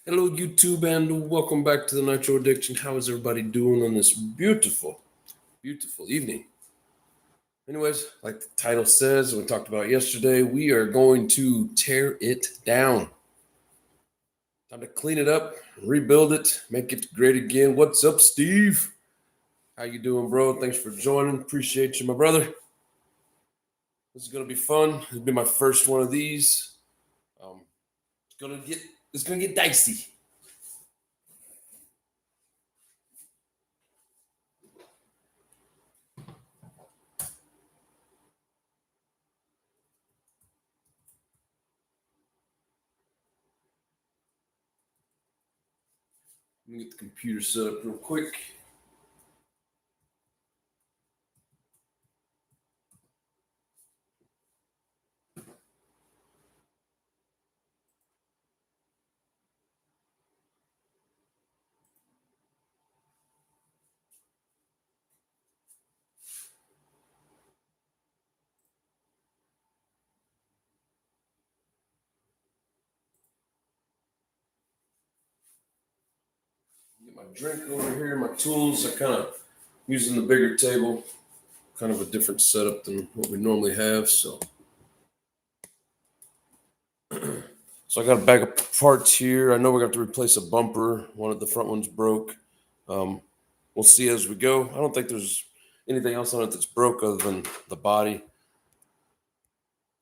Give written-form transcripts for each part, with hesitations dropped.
Hello, YouTube, and welcome back to the Nitro Addiction. How is everybody doing on this beautiful, beautiful evening? Anyways, like the title says, we talked about yesterday, we are going to tear it down. Time to clean it up, rebuild it, make it great again. What's up, Steve? How you doing, bro? Thanks for joining. Appreciate you, my brother. This is gonna be fun. It'll be my first one of these. It's gonna get dicey. Let me get the computer set up real quick. Get my drink over here, my tools. I kind of using the bigger table, kind of a different setup than what we normally have. So I got a bag of parts here. I know we're going to have to replace a bumper. One of the front ones broke. We'll see as we go. I don't think there's anything else on it that's broke other than the body.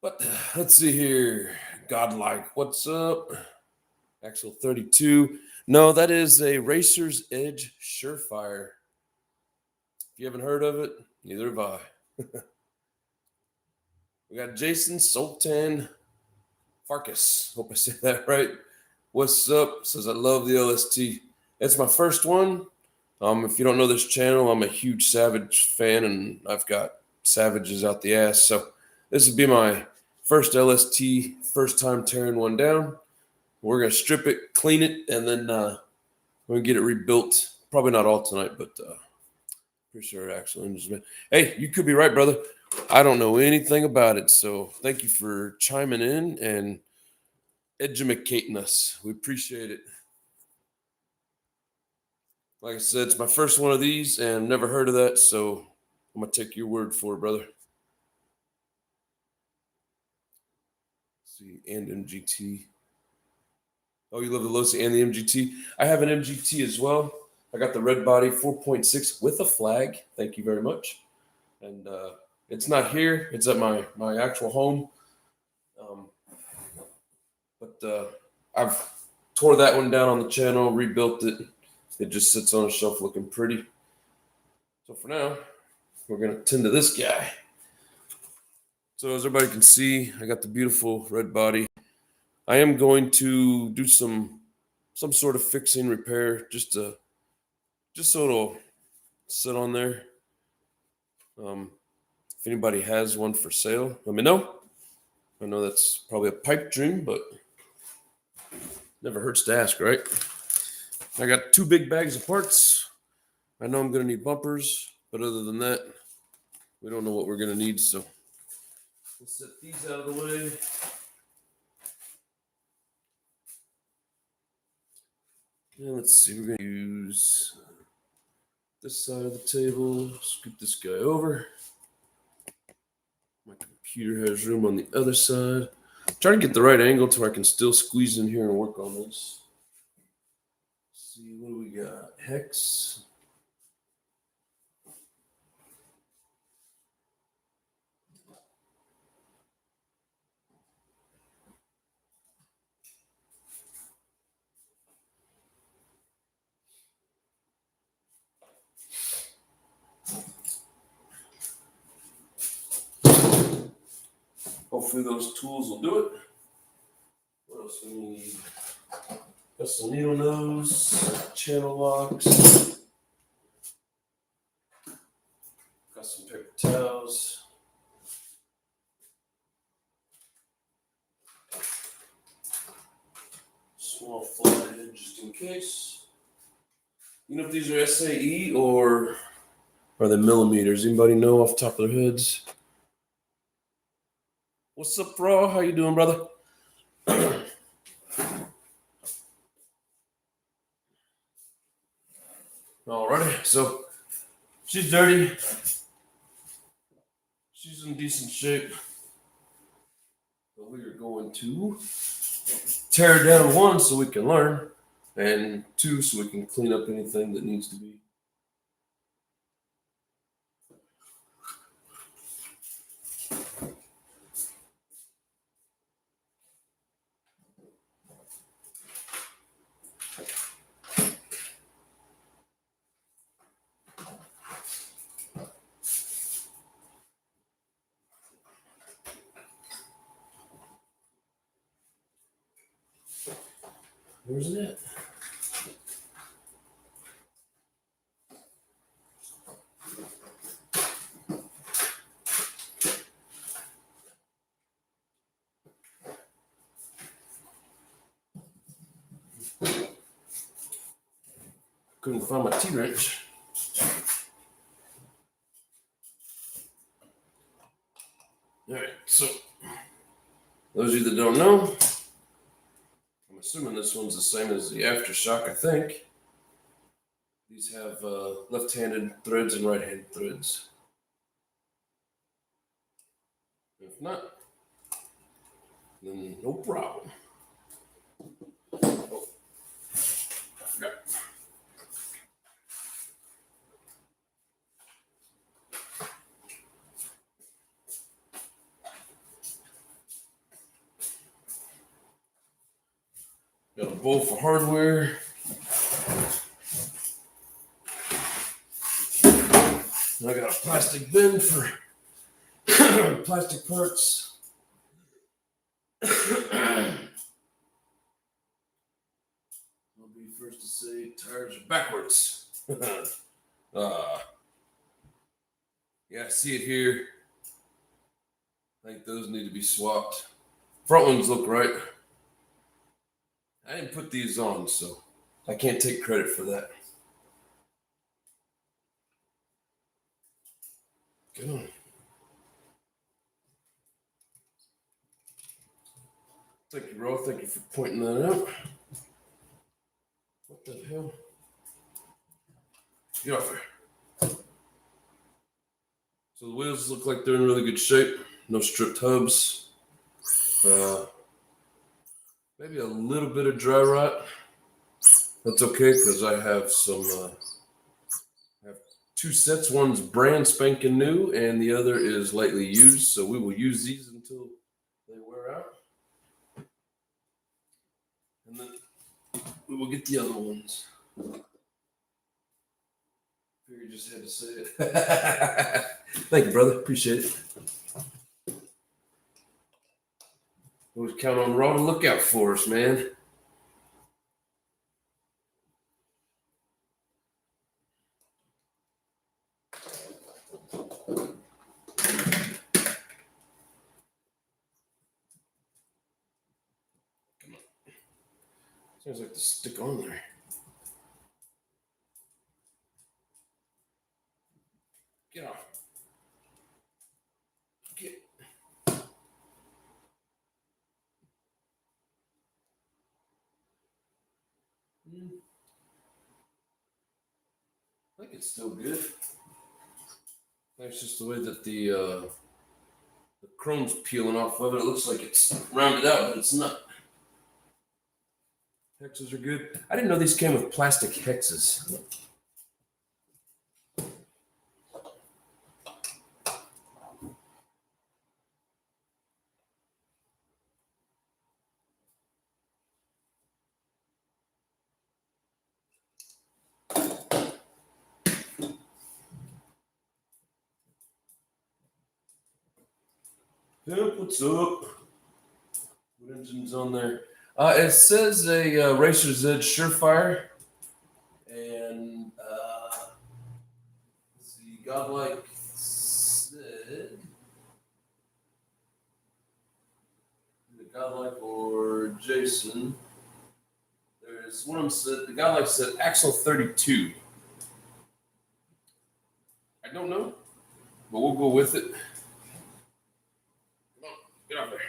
But let's see here. Godlike, what's up? Axle 32. No, that is a Racer's Edge Surefire. If you haven't heard of it, neither have I. We got Jason Sultan Farkas. Hope I said that right. What's up? Says I love the LST. It's my first one. If you don't know this channel, I'm a huge Savage fan, and I've got Savages out the ass. So this would be my first LST, first time tearing one down. We're gonna strip it, clean it, and then we're gonna get it rebuilt. Probably not all tonight, but pretty sure axle engines. Hey, you could be right, brother. I don't know anything about it, so thank you for chiming in and educating us. We appreciate it. Like I said, it's my first one of these and never heard of that, so I'm going to take your word for it, brother. Let's see, and MGT. Oh, you love the Losi and the MGT? I have an MGT as well. I got the red body 4.6 with a flag. Thank you very much. And it's not here. It's at my actual home. But I've tore that one down on the channel, rebuilt it. It just sits on a shelf looking pretty. So for now, we're going to tend to this guy. So as everybody can see, I got the beautiful red body. I am going to do some sort of fixing repair just so it'll sit on there. If anybody has one for sale, let me know. I know that's probably a pipe dream, but never hurts to ask, right? I got 2 big bags of parts. I know I'm going to need bumpers, but other than that, we don't know what we're going to need. So we'll set these out of the way. And let's see, we're going to use this side of the table. Scoop this guy over. My computer has room on the other side. Try to get the right angle to where I can still squeeze in here and work on this. Let's see, what do we got? Hex. Hopefully those tools will do it. What else do we need? Got some needle nose, channel locks. Got some paper towels. Small flathead just in case. You know if these are SAE or are they millimeters? Anybody know off the top of their heads? What's up, bro? How you doing, brother? Alrighty, so she's dirty. She's in decent shape. But we are going to tear her down, one, so we can learn, and two, so we can clean up anything that needs to be. Where's it at? Couldn't find my T-wrench. Alright, so those of you that don't know, I'm assuming this one's the same as the Aftershock, I think. These have left-handed threads and right-handed threads. If not, then no problem. Oh, I forgot. Got a bowl for hardware. And I got a plastic bin for plastic parts. I'll be first to say tires are backwards. Yeah, I see it here. I think those need to be swapped. Front ones look right. I didn't put these on, so I can't take credit for that. Get on. Thank you, bro. Thank you for pointing that out. What the hell? Get off there. So the wheels look like they're in really good shape. No stripped hubs. Maybe a little bit of dry rot. That's okay because I have some. I have two sets. One's brand spanking new, and the other is lightly used. So we will use these until they wear out, and then we will get the other ones. You just had to say it. Thank you, brother. Appreciate it. Always count on Raw to look out for us, man. Come on. Seems like to stick on there. Get off. Get. I think it's still good. That's just the way that the chrome's peeling off of it. It looks like it's rounded out, but it's not. Hexes are good. I didn't know these came with plastic hexes. Yep, what's up? What engine's on there? It says a Racer's Edge Surefire, and let's see, Godlike said, either Godlike or Jason. There's one of them said, the Godlike said Axle 32. I don't know, but we'll go with it. Come on, get out there.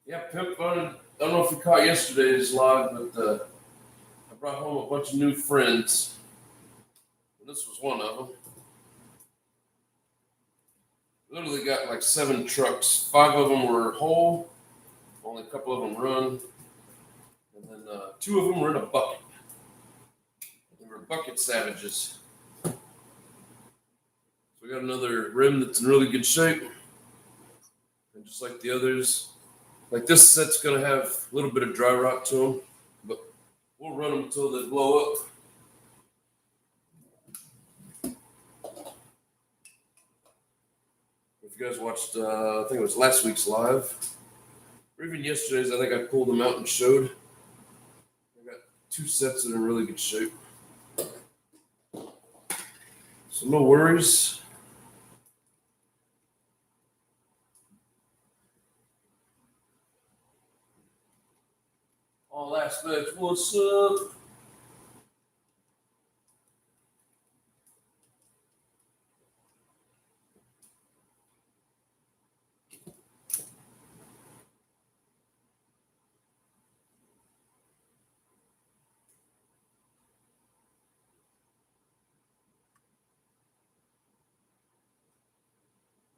Yeah, Pimp, I don't know if you caught yesterday's log, but I brought home a bunch of new friends. This was one of them. Literally got like 7 trucks. 5 of them were whole. Only a couple of them run. And then 2 of them were in a bucket. They were bucket savages. So we got another rim that's in really good shape. And just like the others, like this set's going to have a little bit of dry rot to them. But we'll run them until they blow up. If you guys watched, I think it was last week's live, or even yesterday's, I think I pulled them out and showed. I got 2 sets that are in really good shape. So no worries. All aspects, what's up?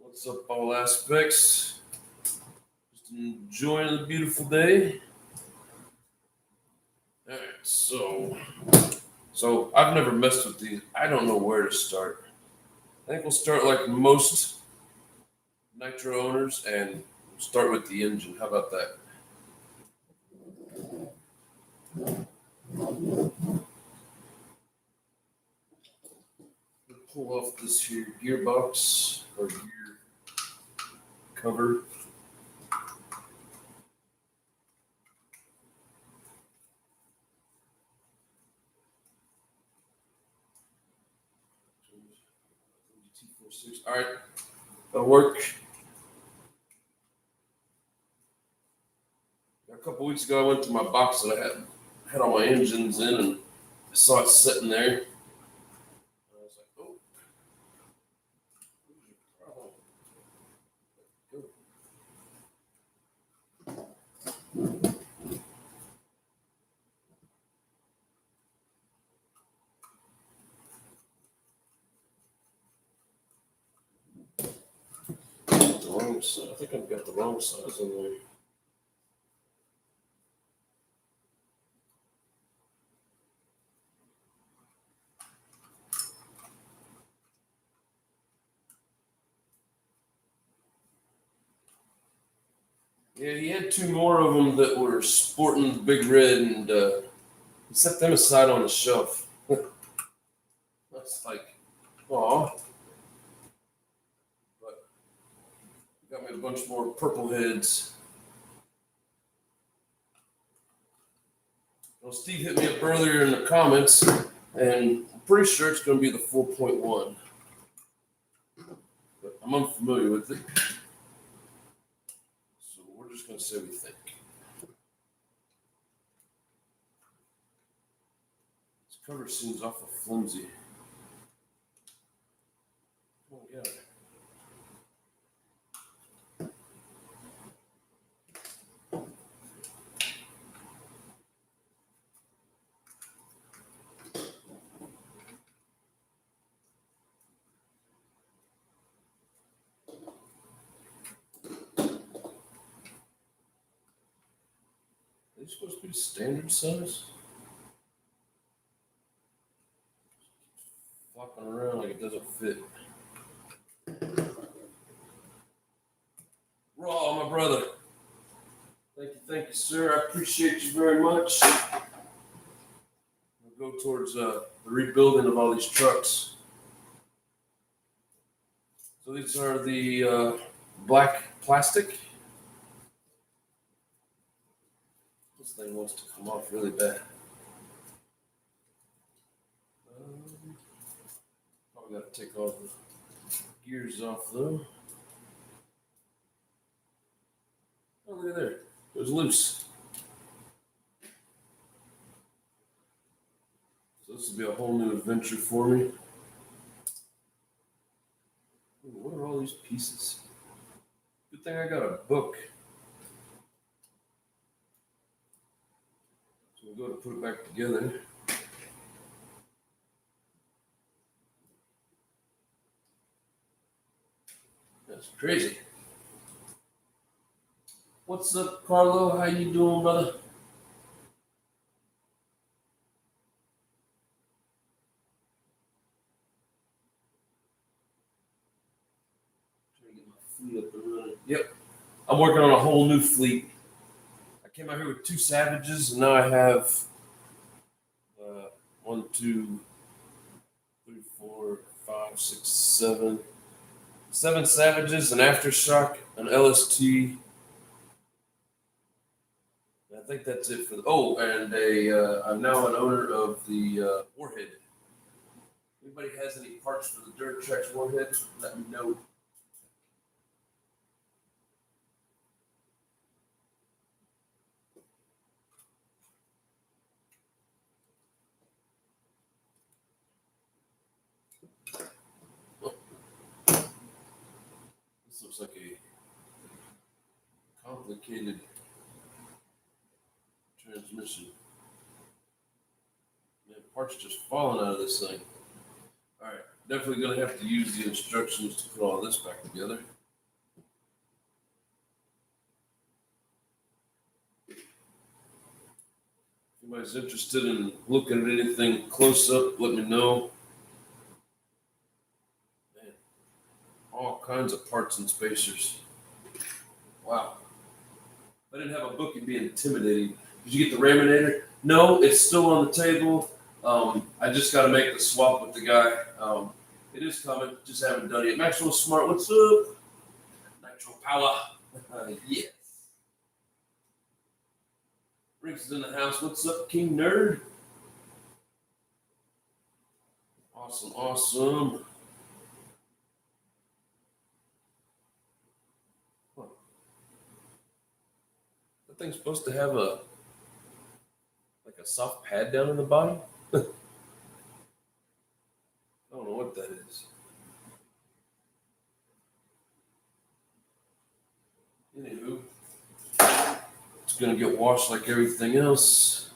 What's up, all aspects? Just enjoying the beautiful day. All right, so I've never messed with these. I don't know where to start. I think we'll start like most nitro owners and start with the engine. How about that? Pull off this here gearbox or gear cover. All right, that'll work. A couple weeks ago, I went to my box that I had all my engines in, and I saw it sitting there. I was like, "Oh, the wrong size. I think I've got the wrong size in there." Yeah, he had 2 more of them that were sporting the big red, and he set them aside on the shelf. That's like, aw. But got me a bunch more purple heads. Well, Steve hit me up earlier in the comments, and I'm pretty sure it's going to be the 4.1. But I'm unfamiliar with it. So we're just going to say we think. This cover seems awful flimsy. Oh, yeah. Are they supposed to be standard size? Flopping around like it doesn't fit. Raw, my brother. Thank you, sir. I appreciate you very much. We'll go towards the rebuilding of all these trucks. So these are the black plastic. This thing wants to come off really bad. Probably got to take all the gears off though. Oh, look at there. It was loose. So this will be a whole new adventure for me. Ooh, what are all these pieces? Good thing I got a book. So we'll go to put it back together. That's crazy. What's up, Carlo? How you doing, brother? Trying to get my fleet up and running. Yep. I'm working on a whole new fleet. I came out here with 2 Savages, and now I have 1, 2, 3, 4, 5, 6, 7. 7 Savages, an Aftershock, an LST. I think that's it for the. Oh, and I'm now an owner of the Warhead. Anybody has any parts for the Durtrex Warhead? Let me know. Oh, this looks like a complicated transmission. Man, parts just falling out of this thing. All right, definitely gonna have to use the instructions to put all this back together. If anybody's interested in looking at anything close up, let me know. Man, all kinds of parts and spacers. Wow. If I didn't have a book, it'd be intimidating. Did you get the Raminator? No, it's still on the table. I just got to make the swap with the guy. It is coming, just haven't done it yet. Maxwell Smart, what's up? Nitro Power. Yes. Rinks is in the house. What's up, King Nerd? Awesome, awesome. Huh. That thing's supposed to have a soft pad down in the bottom. I don't know what that is. Anywho, it's gonna get washed like everything else.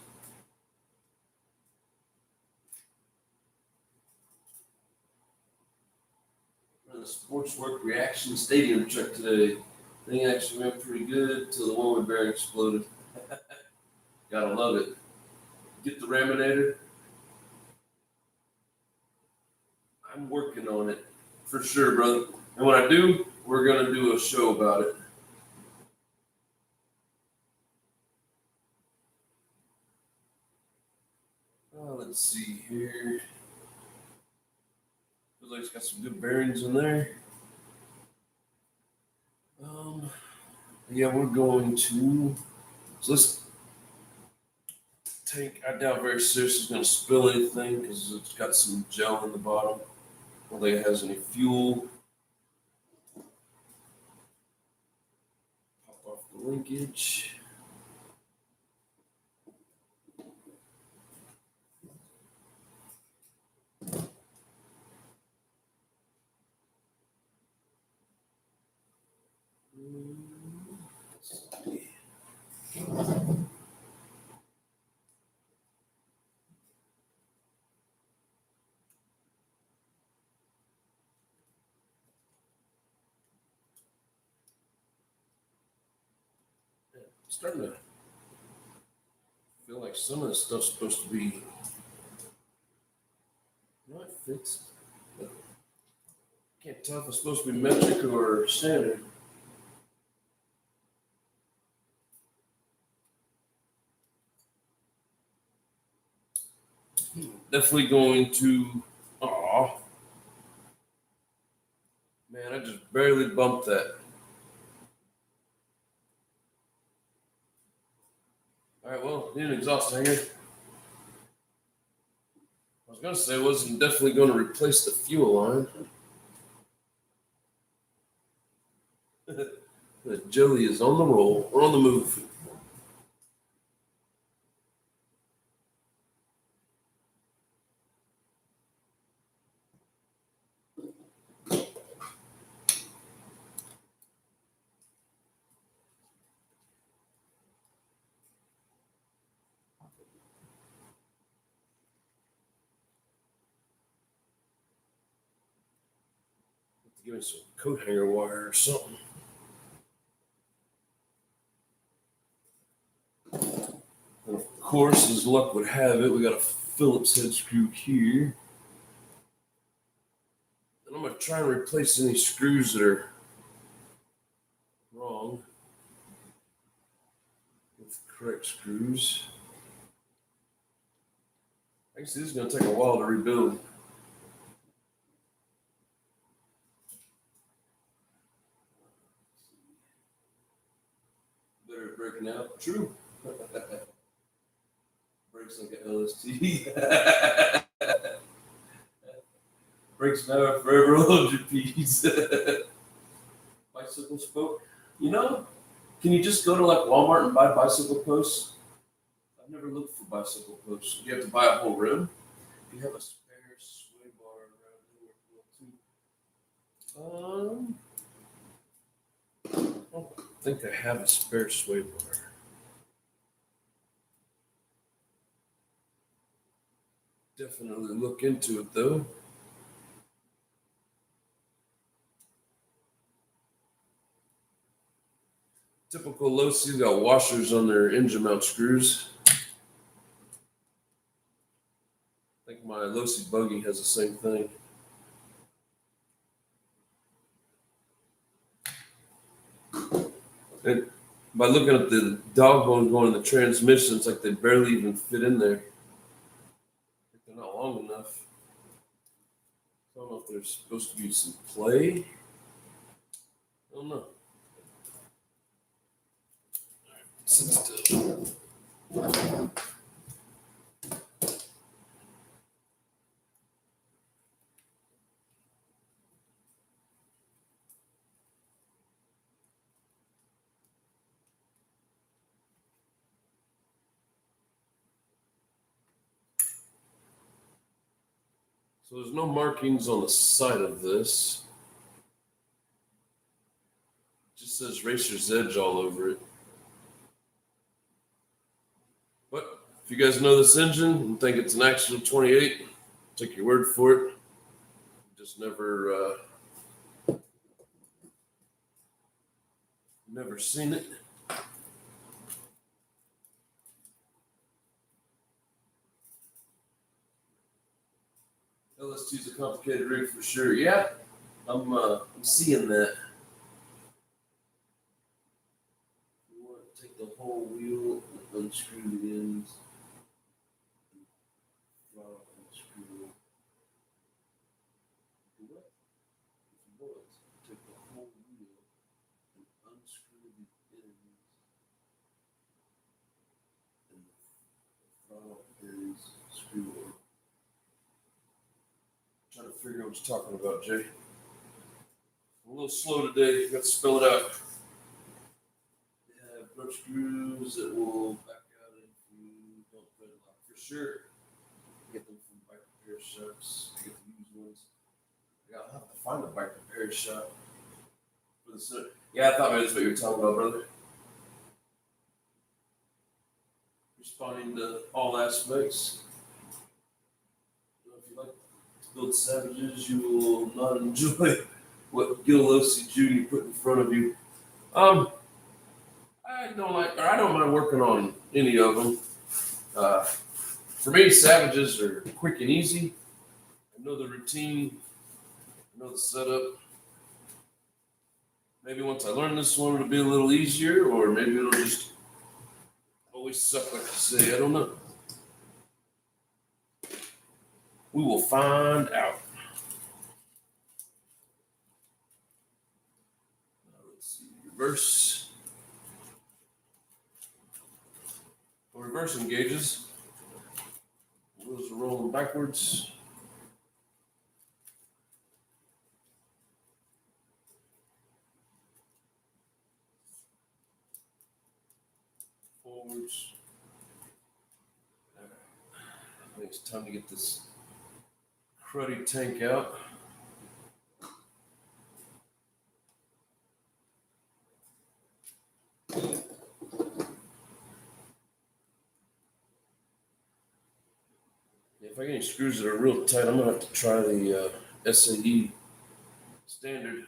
Ran a sports work reaction stadium truck today. Thing actually went pretty good till the one bearing exploded. Gotta love it. Get the Raminator. I'm working on it for sure, brother. And when I do, we're gonna do a show about it. Let's see here. Feels like it's got some good bearings in there. Yeah, we're going to. So this tank, I doubt very seriously it's going to spill anything because it's got some gel in the bottom. I don't think it has any fuel. Pop off the linkage. Starting to feel like some of this stuff's supposed to be not fixed. Can't tell if it's supposed to be metric or standard. Definitely going to. Aw. Man, I just barely bumped that. All right, well, need an exhaust hanger. I was going to say I wasn't definitely going to replace the fuel line. The jelly is on the roll. We're on the move. Give me some coat hanger wire or something. And of course, as luck would have it, we got a Phillips head screw here. And I'm going to try and replace any screws that are wrong with correct screws. Actually, this is going to take a while to rebuild. Better at breaking out. True. Breaks like an LST. Breaks now forever hold your piece. Bicycle spoke. You know, can you just go to like Walmart and buy bicycle posts? I've never looked for bicycle posts. You have to buy a whole rim. If you have a spare sway bar around here, I don't think I have a spare sway bar. Definitely look into it though. Typical Losi got washers on their engine mount screws. I think my Losi buggy has the same thing. And by looking at the dog bones going in the transmission, it's like they barely even fit in there. They're not long enough. I don't know if there's supposed to be some play. I don't know. Sit still. So there's no markings on the side of this. It just says Racer's Edge all over it. But if you guys know this engine and think it's an actual 28, take your word for it. Just never seen it. LST is a complicated rig for sure. Yeah, I'm seeing that. You want to take the whole wheel and unscrew the ends. Unscrew. Do what? If you want, take the whole wheel and unscrew the ends. And the throttle ends screw on. Trying to figure out what you're talking about, Jay. I'm a little slow today. Got to spell it out. Yeah, brush screws that will back out if you don't thread lock for sure. Get them from bike repair shops. I get the used ones. I'll have to find a bike repair shop for the center. Yeah, I thought maybe that's what you were talking about, brother. Responding to all aspects. If you like to build savages, you will not enjoy what Gil Losi Jr. put in front of you. I don't mind working on any of them. For me, savages are quick and easy. I know the routine. I know the setup. Maybe once I learn this one, it'll be a little easier, or maybe it'll just always suck, like I say. I don't know. We will find out. Let's see. Reverse. Reverse engages. Wheels are rolling backwards. Forwards. I think it's time to get this cruddy tank out. If I get any screws that are real tight, I'm gonna have to try the SAE standard.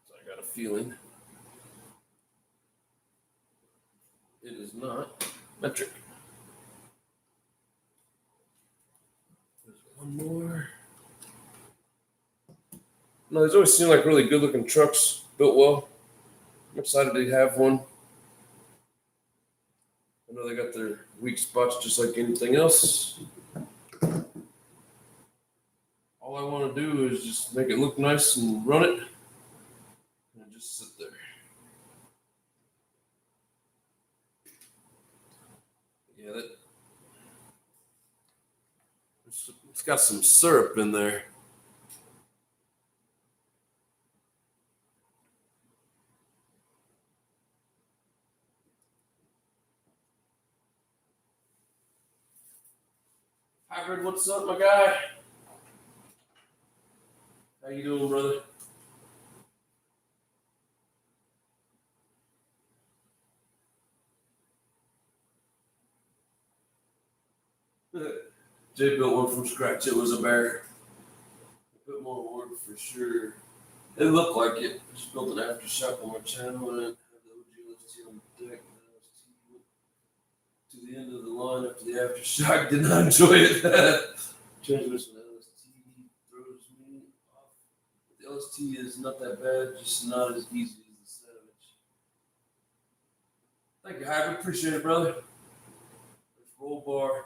So I got a feeling it is not metric. There's one more. No, these always seem like really good looking trucks, built well. I'm excited to have one. I know they got their weak spots just like anything else. All I want to do is just make it look nice and run it and just sit there. Yeah, it's got some syrup in there. Hybrid, what's up, my guy? How you doing, brother? Jay built one from scratch. It was a bear. A bit more work for sure. It looked like it. Just built an aftershock on my channel and had the OG LST on the deck. The LST went to the end of the line after the aftershock. Did not enjoy it. Transmission LST throws me off. The LST is not that bad, just not as easy as the Savage. Thank you, Hybrid. Appreciate it, brother. There's roll bar.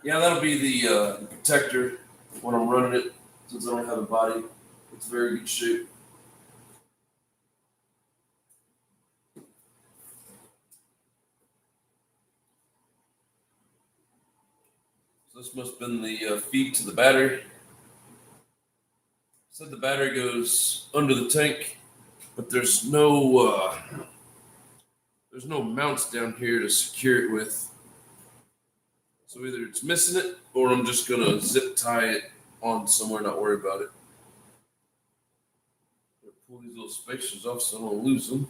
Yeah, that'll be the protector when I'm running it, since I don't have a body. It's very good shape. So this must have been the feed to the battery. Said the battery goes under the tank, but there's no mounts down here to secure it with. So either it's missing it, or I'm just gonna zip tie it on somewhere, not worry about it. Pull these little spacers off so I don't lose them.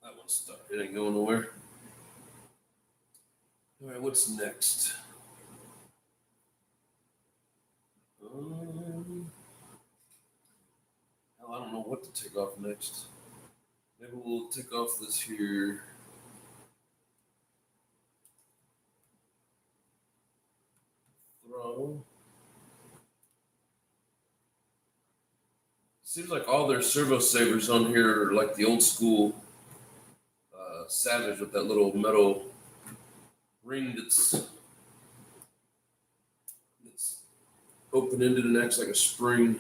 That one's stuck. It ain't going nowhere. All right, what's next? Hell, I don't know what to take off next. Maybe we'll take off this here. Throttle. Seems like all their servo savers on here are like the old school Savage with that little metal ring that's open-ended and acts like a spring.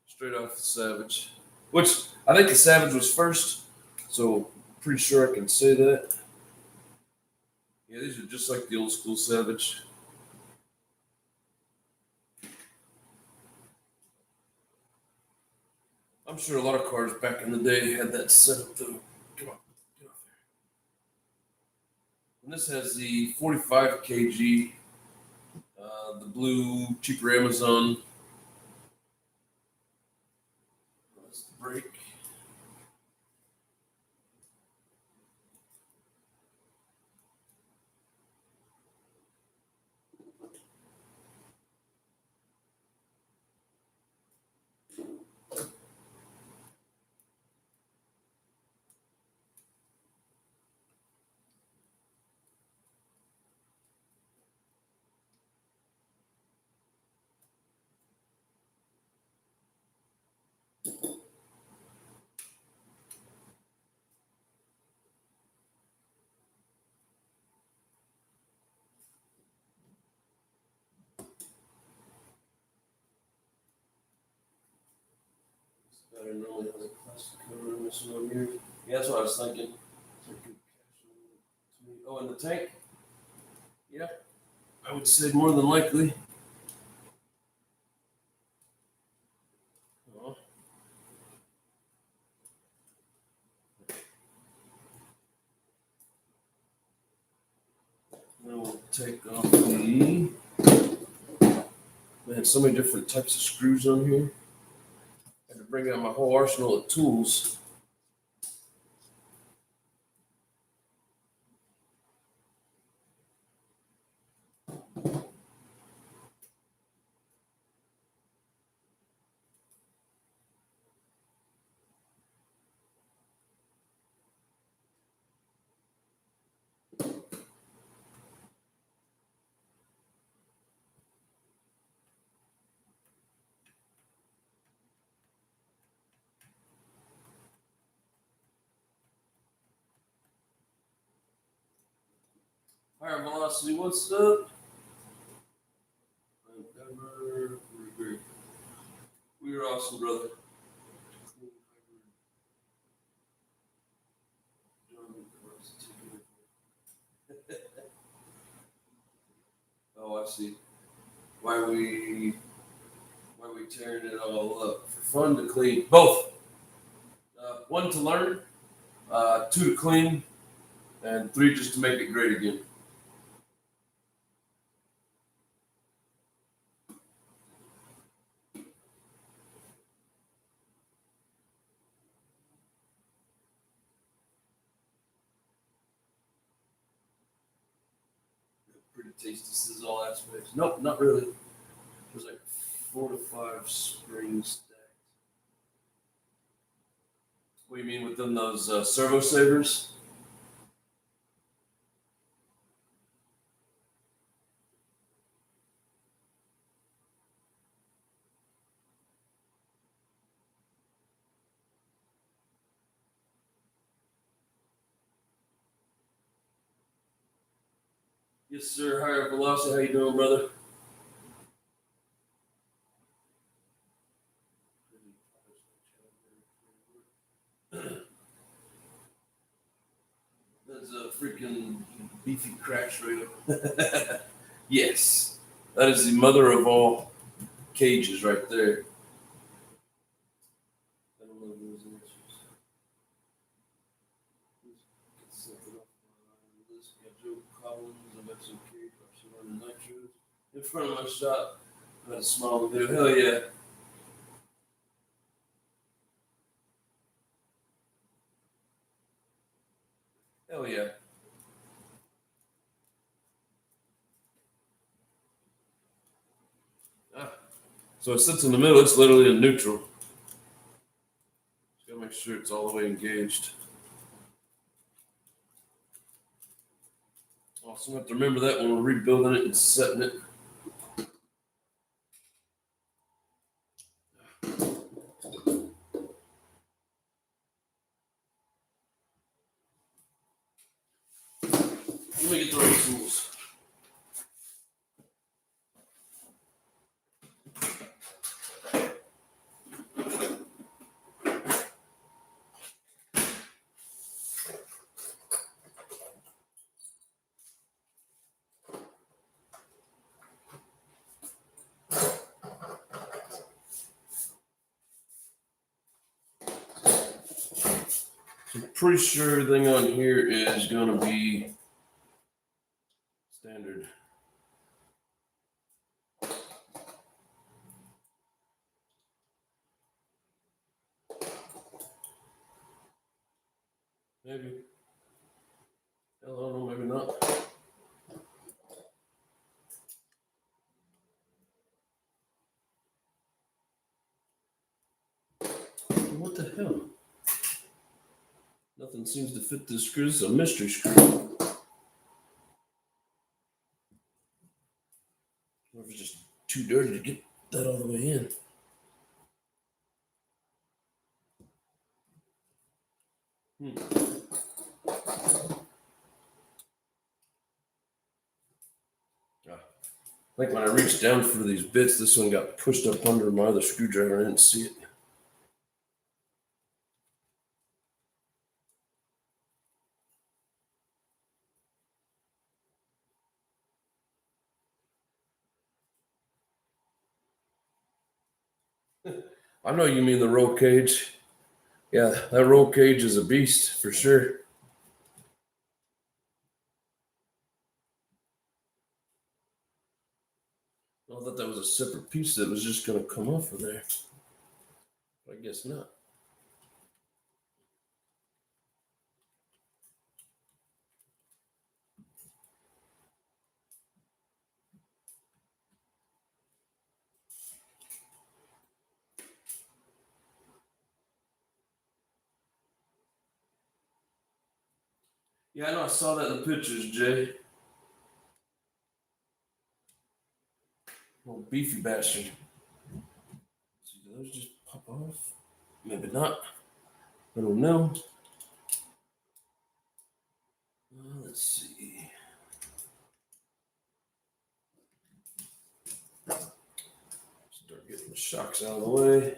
Straight off the Savage. Which, I think the Savage was first, so pretty sure I can say that. Yeah, these are just like the old school Savage. I'm sure a lot of cars back in the day had that setup though. Come on, get off there. And this has the 45 kg, the blue cheaper Amazon. That's the brake. Better normally has a plastic cover on this one here. Yeah, that's what I was thinking. Oh, and the tank? Yeah, I would say more than likely. Oh. Then we'll take off the. Man, so many different types of screws on here. I had to bring out my whole arsenal of tools. Higher velocity, what's up? We're awesome, brother. Oh, I see. Why we tearing it all up? For fun to clean. Both. One to learn, two to clean, and three just to make it great again. Pretty tasty sizzle aspects. Nope, not really. There's like 4 to 5 springs stacked. What do you mean within those servo savers? Yes, sir. Higher velocity. How you doing, brother? That's a freaking beefy crash radio. Yes, that is the mother of all cages right there. I don't know those answers. Joe Collins, I bet some cage. I'm running nitros in front of my shop. I had a small video. Hell yeah. Hell yeah. Ah. So it sits in the middle. It's literally in neutral. Just gotta make sure it's all the way engaged. Also, have to remember that when we're rebuilding it and setting it. Let me get the right tools. I'm pretty sure everything on here is going to be standard. Maybe. Hell, I don't know, maybe not. What the hell? Nothing seems to fit this screw. This is a mystery screw. Or if it's just too dirty to get that all the way in. I think when I reached down for these bits, this one got pushed up under my other screwdriver. I didn't see it. I know you mean the roll cage. Yeah, that roll cage is a beast for sure. I thought that was a separate piece that was just going to come off of there. But I guess not. Yeah, I know. I saw that in the pictures, Jay. Little beefy bastard. See, do those just pop off? Maybe not. I don't know. Let's see. shocks out of the way.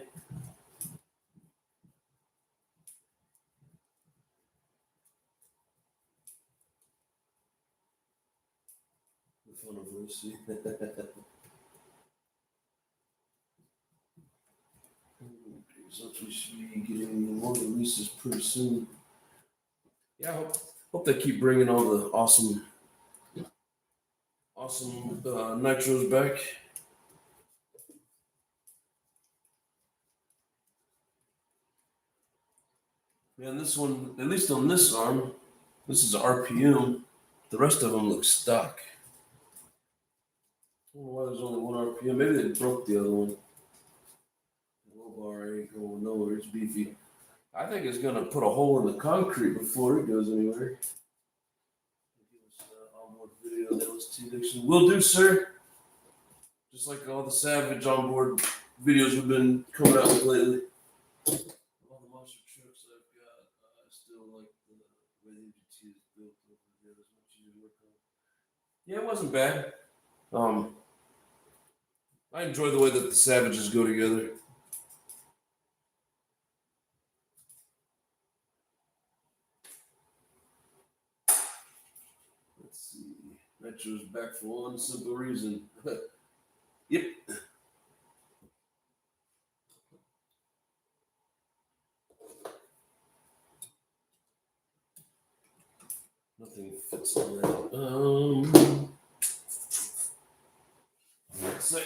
The fun of Lucy. So we should be getting more releases pretty soon. Yeah, I hope they keep bringing all the awesome nitros back. Man, this one, at least on this arm, this is RPM. The rest of them look stock. I don't know why there's only one RPM. Maybe they broke the other one. The low bar ain't going nowhere. It's beefy. I think it's going to put a hole in the concrete before it goes anywhere. Give us onboard video of the LST Addiction. Will do, sir. Just like all the Savage onboard videos we've been coming out with lately. All the monster trucks I've got, I still like the way the MGT is built over there. There's much easier to work on. Yeah, it wasn't bad. I enjoy the way that the Savages go together. Let's see. Nitro's back for one simple reason. Yep. Nothing fits in that. One sec.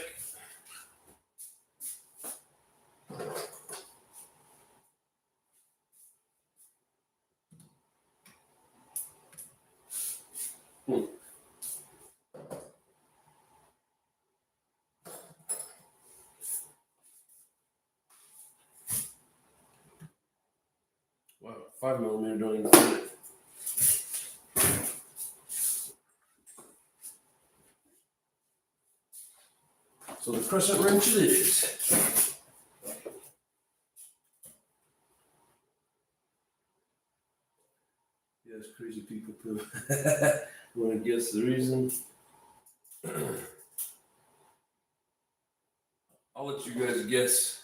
Wow, 5mm don't even fit it. So the crescent wrench it is. Yes, crazy people too. Want to guess the reason? I'll let you guys guess.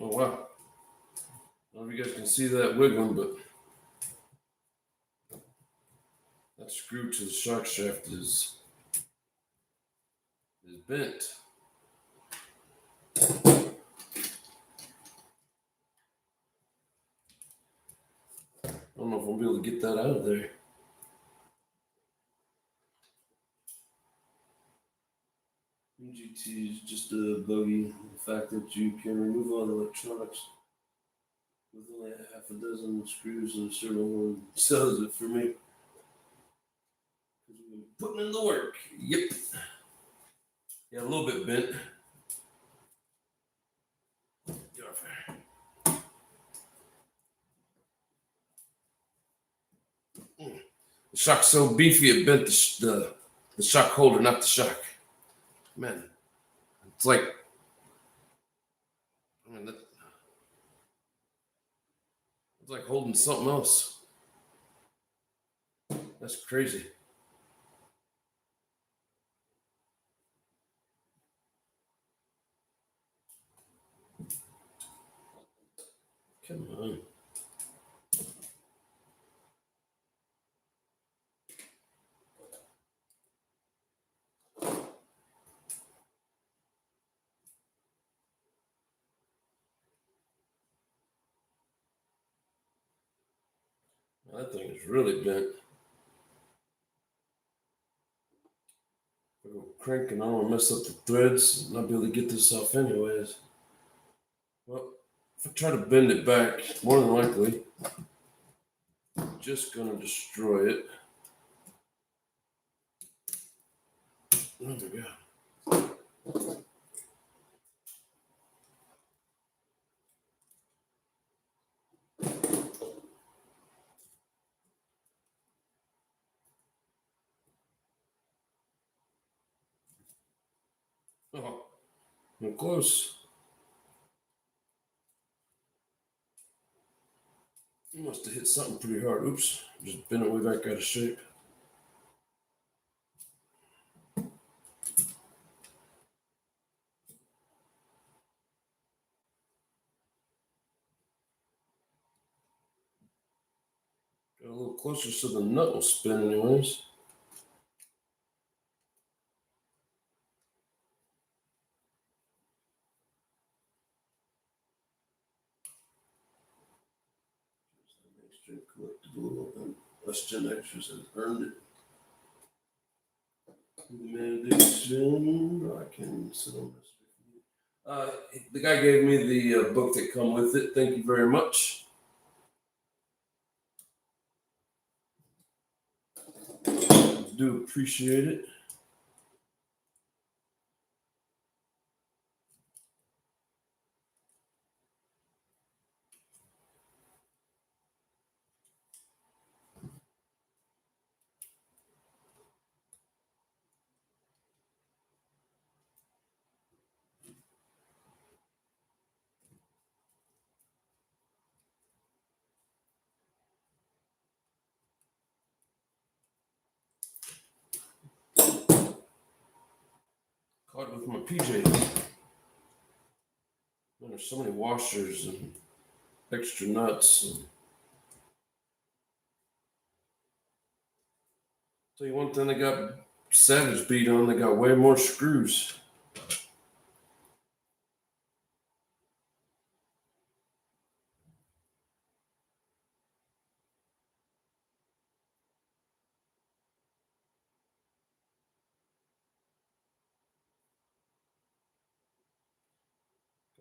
Oh wow. I don't know if you guys can see that wiggling, but that screw to the shock shaft is bent. I don't know if I'll be able to get that out of there. MGT is just a buggy. The fact that you can remove all the electronics with only half a dozen screws and a servo horn sells it for me. Because we've been putting in the work. Yep. Yeah, a little bit bent. Get off there. The shock's so beefy it bent the shock holder, not the shock. Man, it's like, it's like holding something else. That's crazy. Come on. That thing is really bent. If I go cranking, I don't want to mess up the threads and not be able to get this off anyways. Well, if I try to bend it back, more than likely, I'm just going to destroy it. Oh my God. Oh, I'm close. You must have hit something pretty hard. Oops. Just bent it way back out of shape. Got a little closer so the nut will spin anyways. Extra collectible and us Gen Xers has earned it. The addiction. I can sit on this. The guy gave me the book that come with it. Thank you very much. Do appreciate it. Caught it with my PJs. Man, there's so many washers and extra nuts. And tell you one thing, they got Savage beat on. They got way more screws.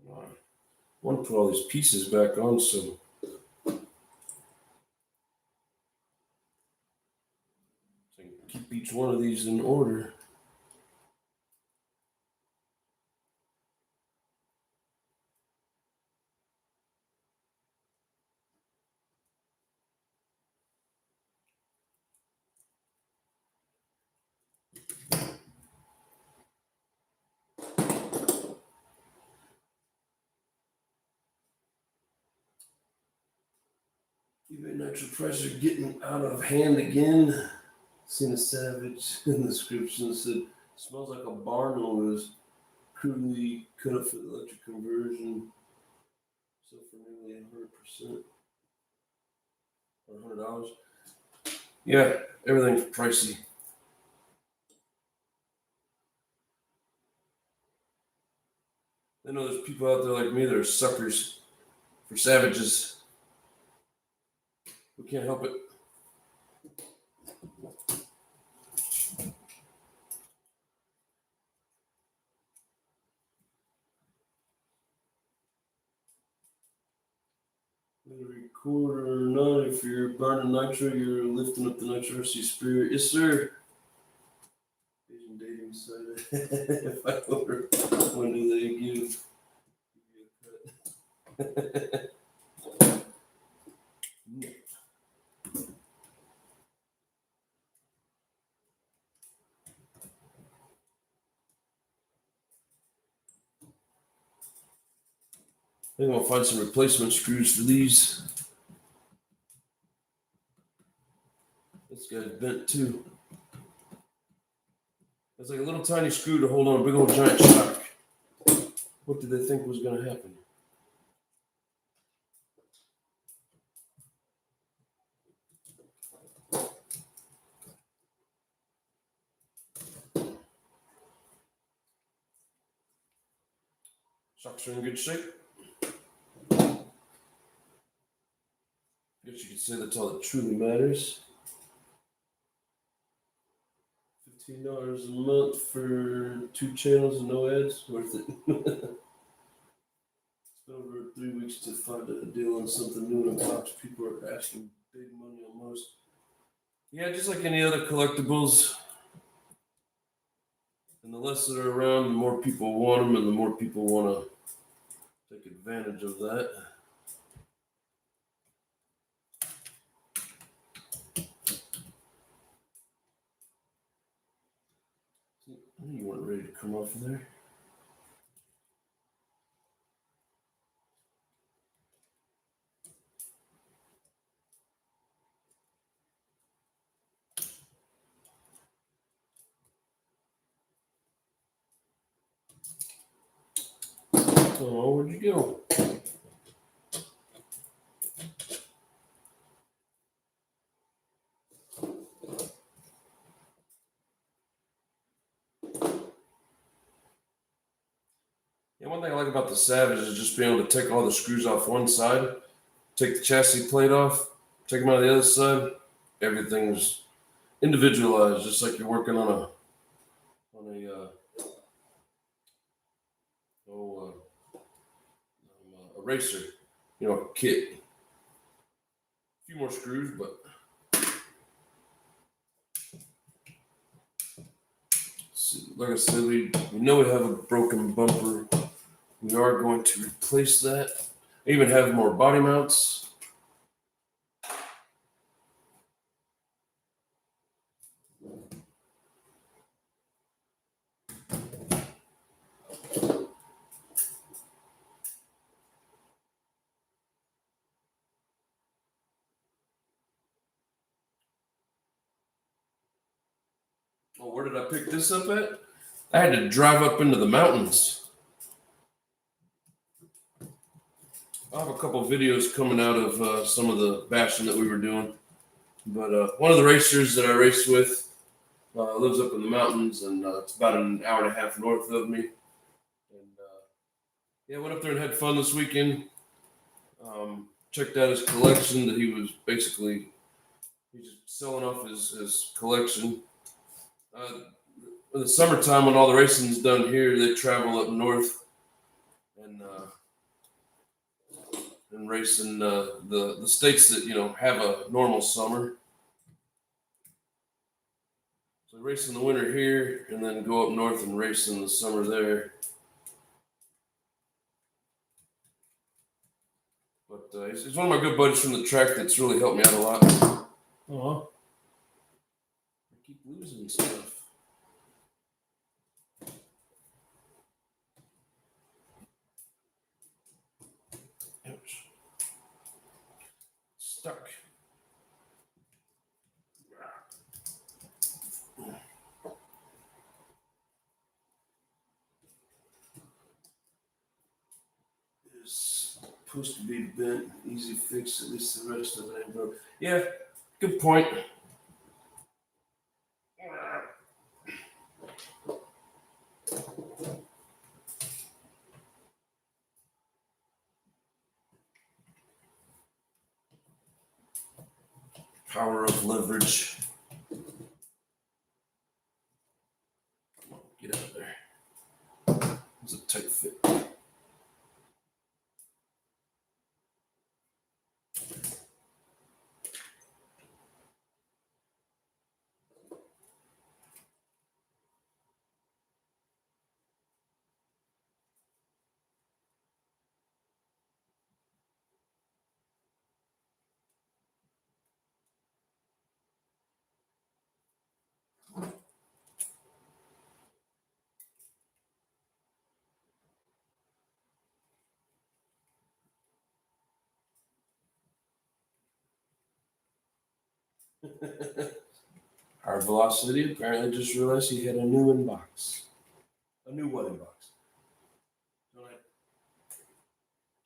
Come on. I want to put all these pieces back on so I can keep each one of these in order. eBay Nitro prices are getting out of hand again. Seen a Savage in the description said smells like a barn noise. Crudely cut up for the electric conversion. So for nearly 100% or $100. Yeah, everything's pricey. I know there's people out there like me that are suckers for Savages. We can't help it. Record or not, if you're burning nitro, you're lifting up the nitro spirit. Yes, sir. Asian dating site. If I order, when do they give you a cut? I think I'll find some replacement screws for these. This guy's bent too. It's like a little tiny screw to hold on a big old giant shock. What did they think was going to happen? Shocks are in good shape. Guess you could say that's all that truly matters. $15 a month for 2 channels and no ads, worth it. It's been over 3 weeks to find a deal on something new in a box. People are asking big money on most. Yeah, just like any other collectibles. And the less that are around, the more people want them, and the more people want to take advantage of that. You weren't ready to come off of there. Oh, where'd you go? Yeah, one thing I like about the Savage is just being able to take all the screws off one side, take the chassis plate off, take them out of the other side. Everything's individualized, just like you're working on a oh, eraser, a kit. A few more screws, but like I said, we know we have a broken bumper. We are going to replace that. I even have more body mounts. Oh, where did I pick this up at? I had to drive up into the mountains. I have a couple videos coming out of some of the bashing that we were doing. But one of the racers that I race with lives up in the mountains, and it's about an hour and a half north of me. And yeah, went up there and had fun this weekend. Checked out his collection that he's just selling off his collection. In the summertime, when all the racing's done here, they travel up north and race in the states that have a normal summer. So they race in the winter here, and then go up north and race in the summer there. But he's one of my good buddies from the track that's really helped me out a lot. Oh, I keep losing stuff. Ouch. Stuck. It's supposed to be bent, easy fix, at least the rest of it ain't broke. Yeah, good point. Power of leverage. Get out of there. It's a tight fit. Hard velocity apparently just realized he had a new inbox. A new what inbox? So I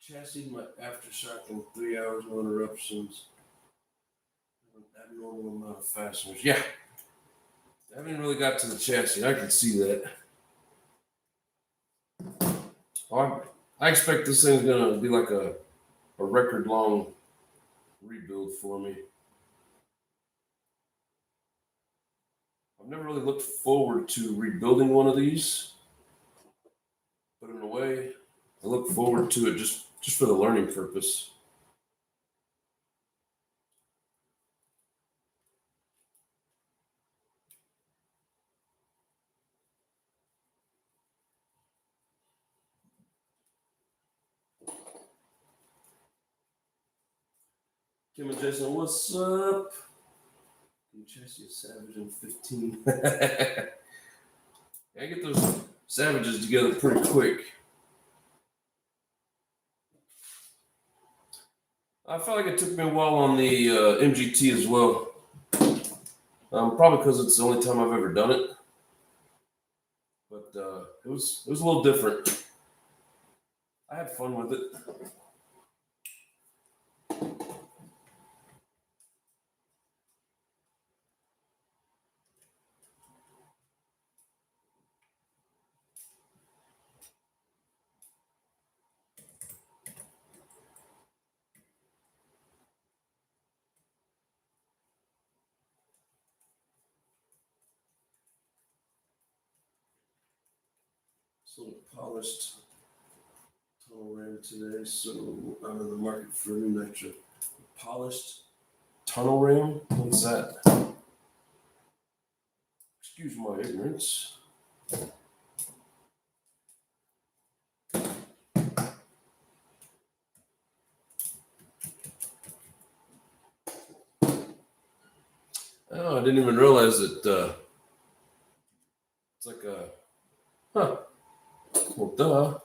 chassis my aftershock in 3 hours, no interruptions. An abnormal amount of fasteners. Yeah. I haven't really got to the chassis. I can see that. I expect this thing's gonna be like a record long rebuild for me. I've never really looked forward to rebuilding one of these, but in a way, I look forward to it just for the learning purpose. Kim and Jason, what's up? Can you chassis a Savage in 15? I get those Savages together pretty quick. I felt like it took me a while on the MGT as well. Probably because it's the only time I've ever done it. But it was a little different. I had fun with it. So polished tunnel ram today. So I'm in the market for a new nitro. Polished tunnel ram? What's that? Excuse my ignorance. Oh, I didn't even realize that it's like a, well, duh.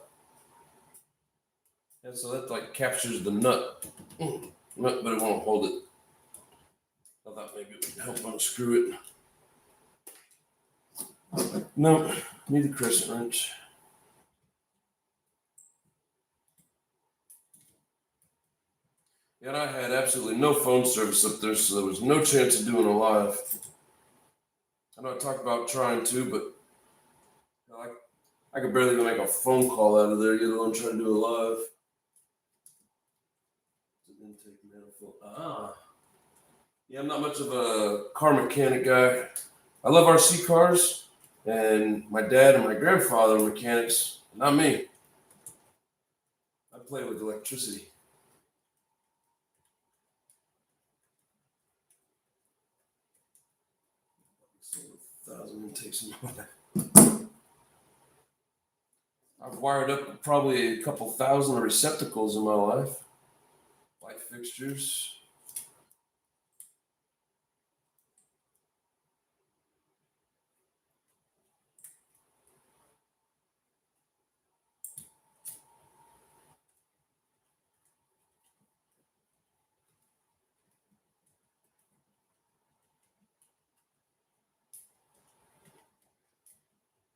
And so that like captures the nut, but it won't hold it. I thought maybe it would help unscrew it. No, need a crescent wrench. And I had absolutely no phone service up there, so there was no chance of doing a live. I know I talked about trying to, but I could barely even make a phone call out of there, let alone try to do a live. Intake manifold. Yeah, I'm not much of a car mechanic guy. I love RC cars, and my dad and my grandfather are mechanics, not me. I play with electricity. So 1,000 intakes in my life. I've wired up probably a couple thousand receptacles in my life. Light fixtures.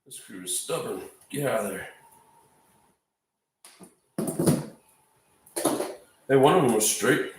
This screw is stubborn. Get out of there. Hey, one of them was straight.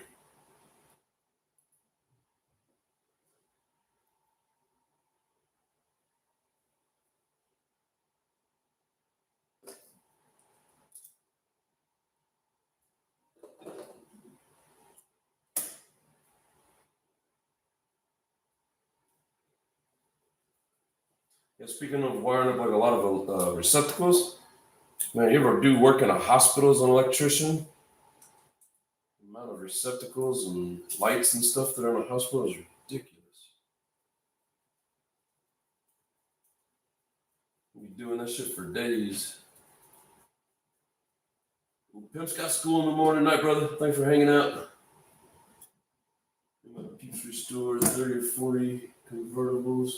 Yeah, speaking of wiring up like a lot of receptacles, man, you ever do work in a hospital as an electrician? The amount of receptacles and lights and stuff that are in a hospital is ridiculous. You'll be doing that shit for days. Pimp's got school in the morning, night, brother. Thanks for hanging out. Peeps Restore 30 or 40 convertibles.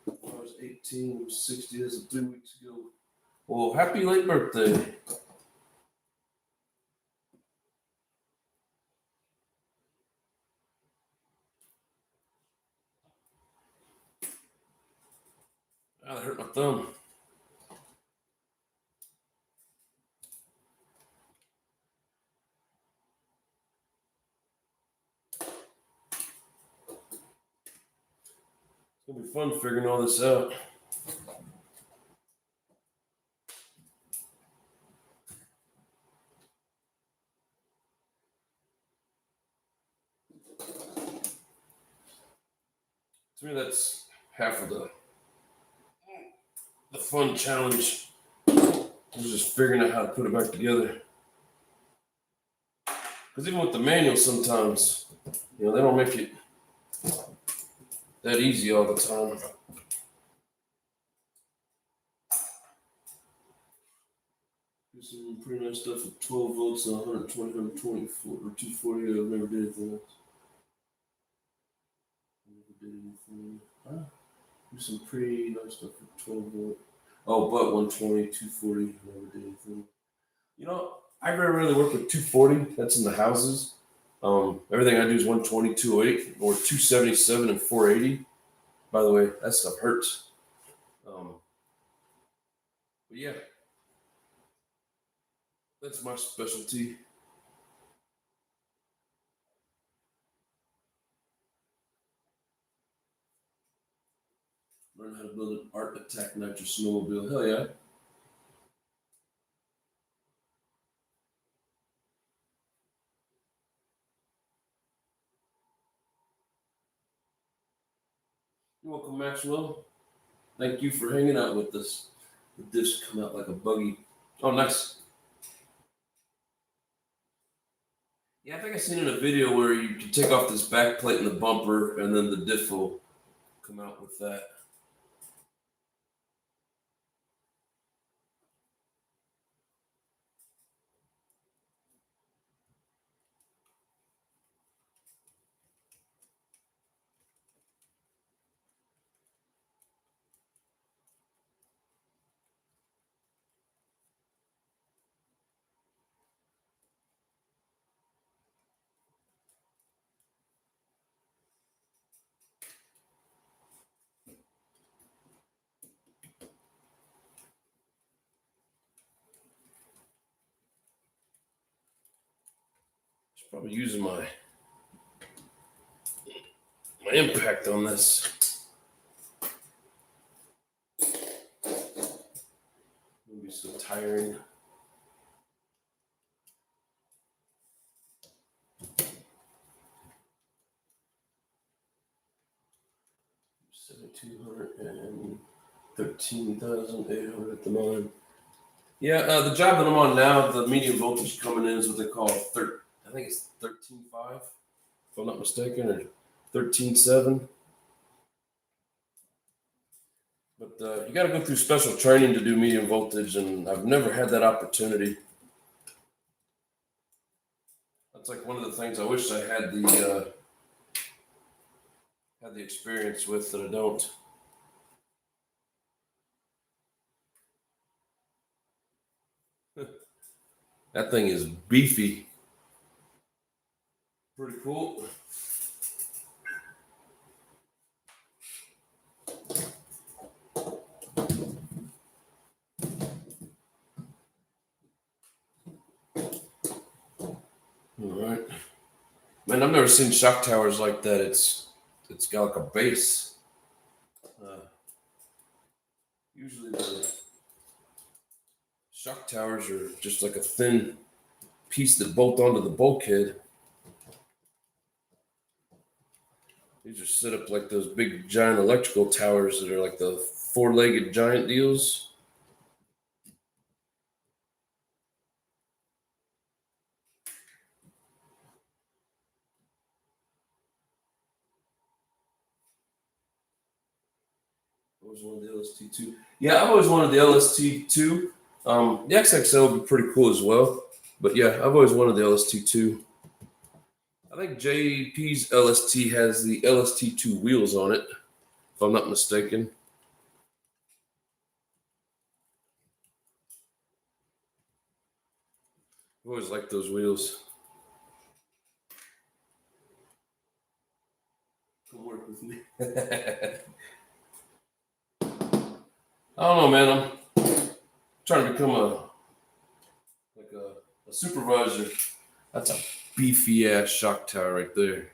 I was 18, I was 60. That's 3 weeks ago. Well, happy late birthday. Ah, that hurt my thumb. It's gonna be fun figuring all this out. To me, that's half of the fun challenge. Is just figuring out how to put it back together. Because even with the manual, sometimes they don't make it that easy all the time. There's some pretty nice stuff with 12 volts and 120, 124, or 240. I never did anything else. Never did anything. There's some pretty nice stuff with 12 volts. Oh, but 120, 240. Never did anything. I very rarely work with 240. That's in the houses. Everything I do is 120, 208, or 277 and 480. By the way, that stuff hurts. But yeah. That's my specialty. Learn how to build an Art Attack Nitro snowmobile. Hell yeah. You're welcome, Maxwell. Thank you for hanging out with us. The diffs come out like a buggy. Oh, nice. Yeah, I think I seen in a video where you can take off this back plate and the bumper, and then the diff will come out with that. Just probably using my impact on this. It'll be so tiring. $7,213,800 at the moment. Yeah, the job that I'm on now, the medium voltage coming in is what they call I think it's 13.5, if I'm not mistaken, or 13.7. But you got to go through special training to do medium voltage, and I've never had that opportunity. That's like one of the things I wish I had the experience with that I don't. That thing is beefy. Pretty cool. All right. Man, I've never seen shock towers like that. It's got like a base. Usually the shock towers are just like a thin piece that bolt onto the bulkhead. These are set up like those big giant electrical towers that are like the four-legged giant deals. I always wanted the LST2. Yeah, I've always wanted the LST2. The XXL would be pretty cool as well. But yeah, I've always wanted the LST2. I think JP's LST has the LST2 wheels on it, if I'm not mistaken. I've always liked those wheels. Come work with me. I don't know, man. I'm trying to become a supervisor. That's a beefy ass shock tower right there.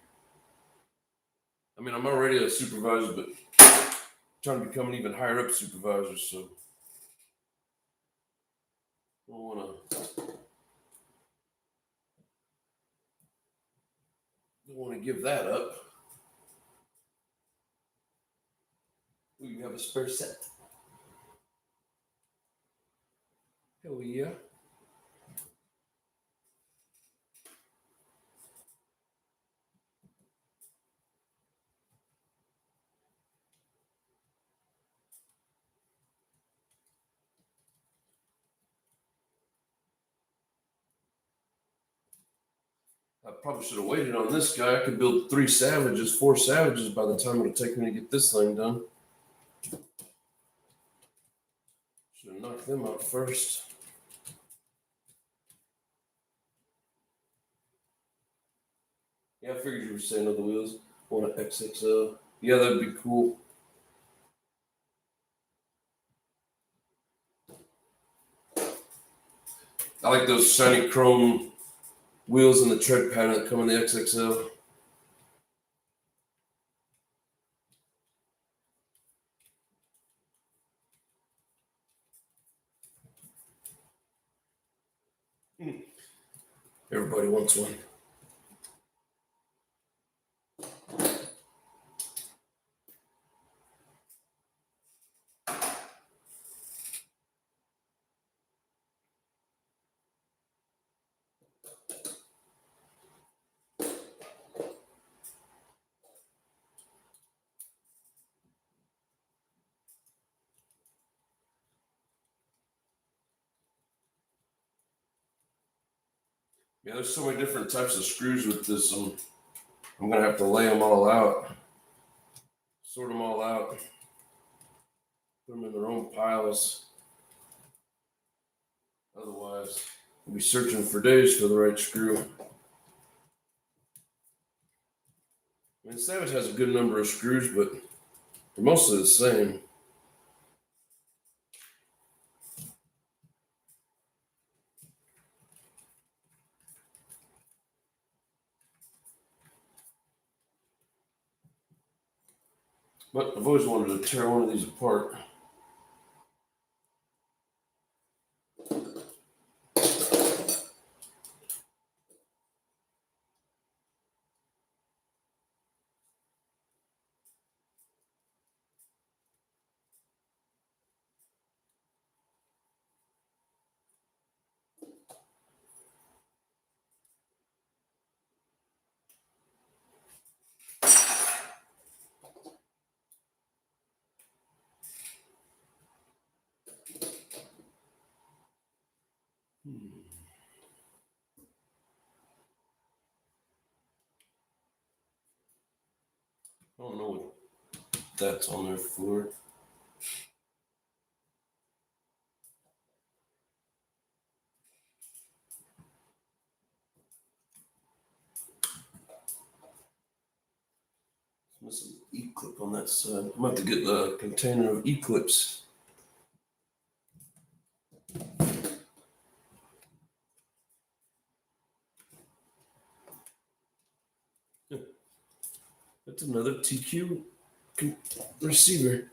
I mean, I'm already a supervisor, but I'm trying to become an even higher up supervisor. So I don't want to give that up. We have a spare set. Hell yeah. I probably should have waited on this guy. I could build four savages by the time it'll take me to get this thing done. Should have knocked them out first. Yeah, I figured you were saying other wheels. Want an XXL. Yeah, that'd be cool. I like those shiny chrome wheels in the tread pattern that come in the XXL. Everybody wants one. Yeah, there's so many different types of screws with this. I'm gonna have to lay them all out, sort them all out, put them in their own piles. Otherwise, we'll be searching for days for the right screw. I mean, Savage has a good number of screws, but they're mostly the same. But I've always wanted to tear one of these apart. I don't know what that's on there for. Missing an E-clip on that side. I'm about to get the container of E-clips. That's another TQ receiver.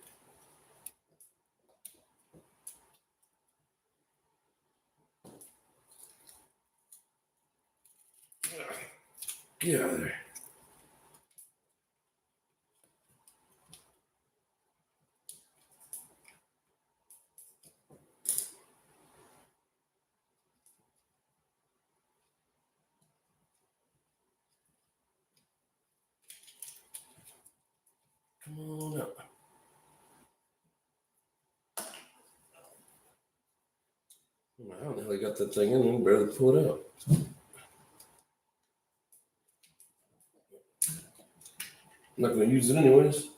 Get out of there. Come on up. How the hell I got that thing in and barely pull it out? I'm not going to use it anyways.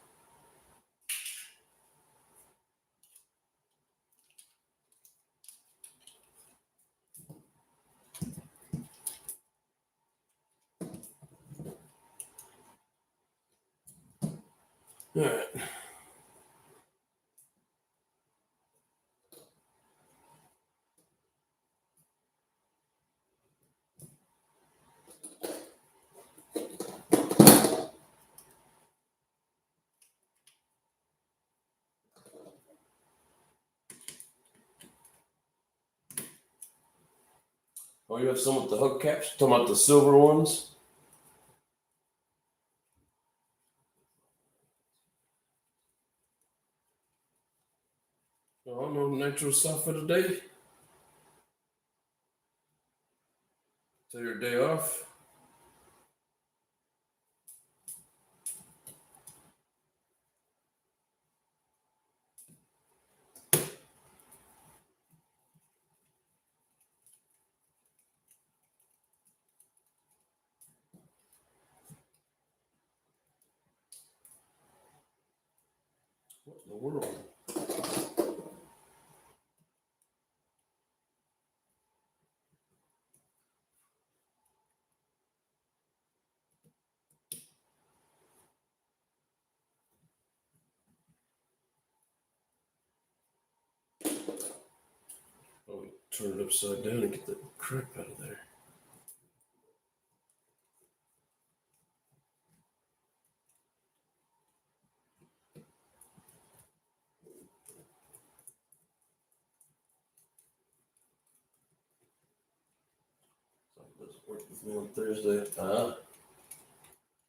All right. Oh, you have some with the hub caps? Talking about the silver ones? Oh, no nitro stuff for today? So your day off? What in the world? Oh, Turn it upside down and get the crap out of there. Something doesn't work with me on Thursday. All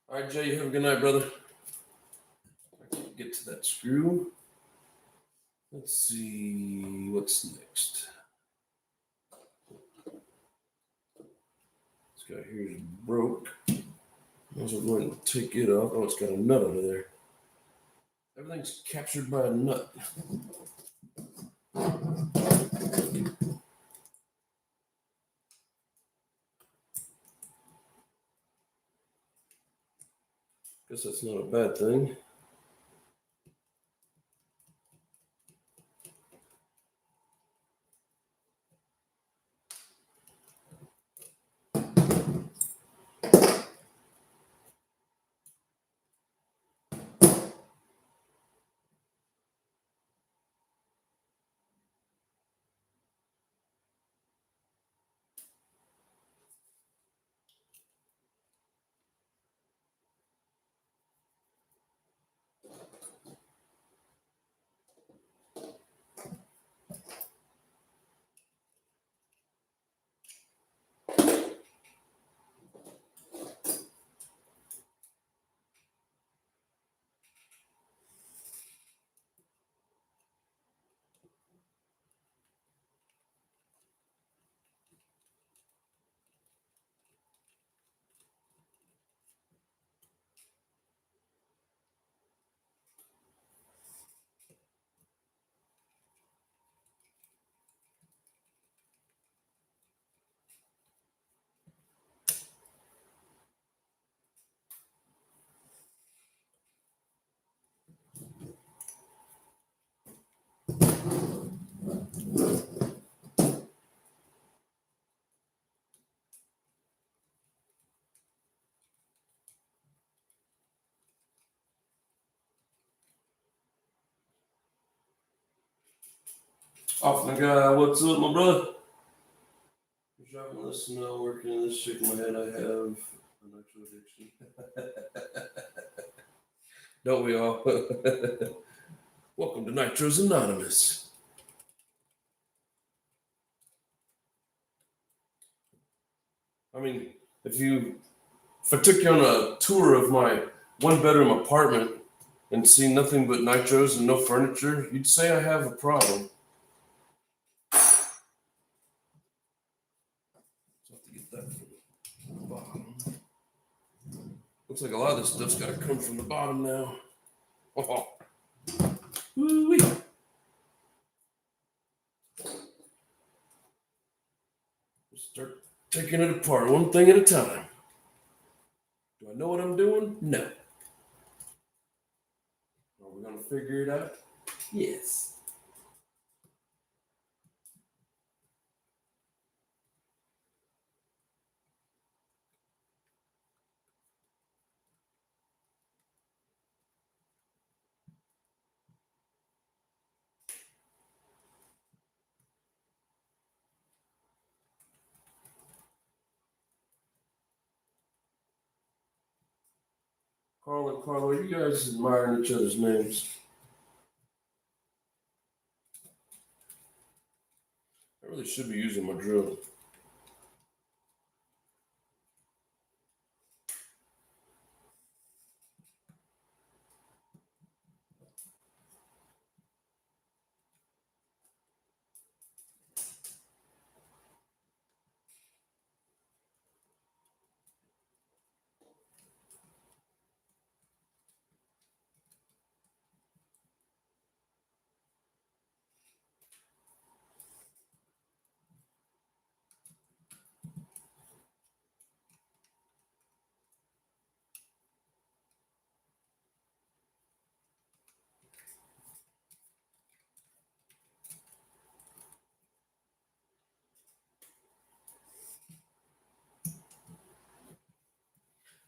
right, Jay, you have a good night, brother. Get to that screw. Let's see what's next. This guy here is broke. I was going to take it off. Oh, it's got a nut over there. Everything's captured by a nut. Guess that's not a bad thing. Off my guy, what's up, my brother? Driving this snow, working in this, shaking my head. I have a NITRO addiction. Don't we all? Welcome to Nitro's Anonymous. I mean, if I took you on a tour of my one-bedroom apartment and see nothing but nitros and no furniture, you'd say I have a problem. So I have to get that from the bottom. Looks like a lot of this stuff's got to come from the bottom now. Oh. Woo-wee. Start taking it apart one thing at a time. Do I know what I'm doing? No. Are we going to figure it out? Yes. Carl and Carlo, are you guys admiring each other's names? I really should be using my drill.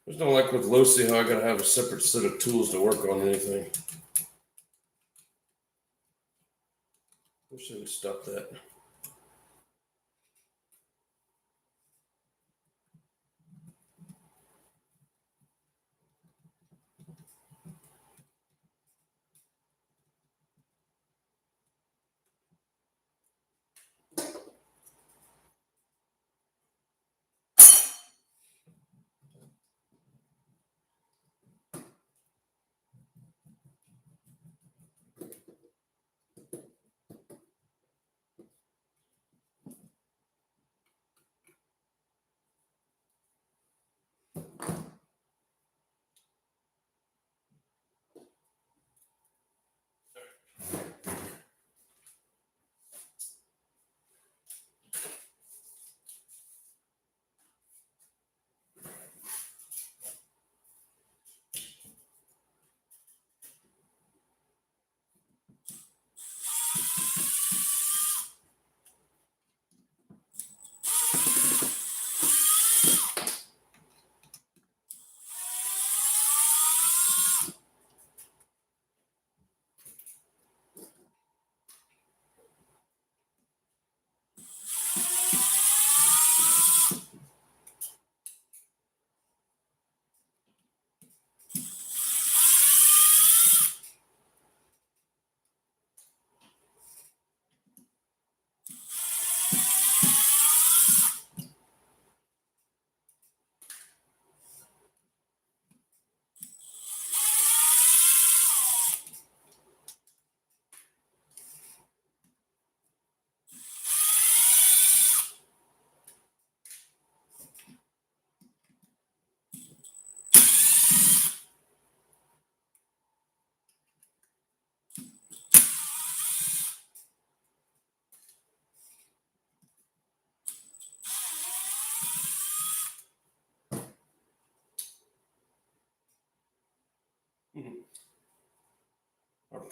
I just don't like with Losi how I gotta have a separate set of tools to work on anything. Wish they would stop that.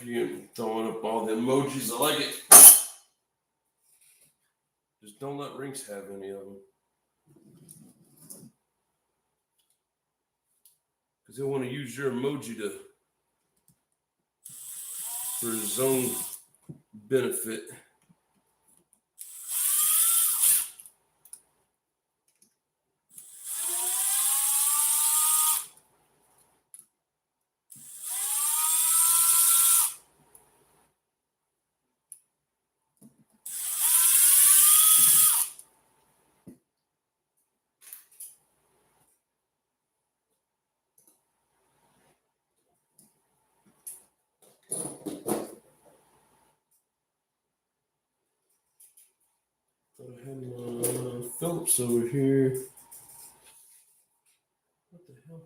here and throwing up all the emojis. I like it. Just don't let Rinks have any of them. Because he'll want to use your emoji for his own benefit. Thought I had my Phillips over here. What the hell?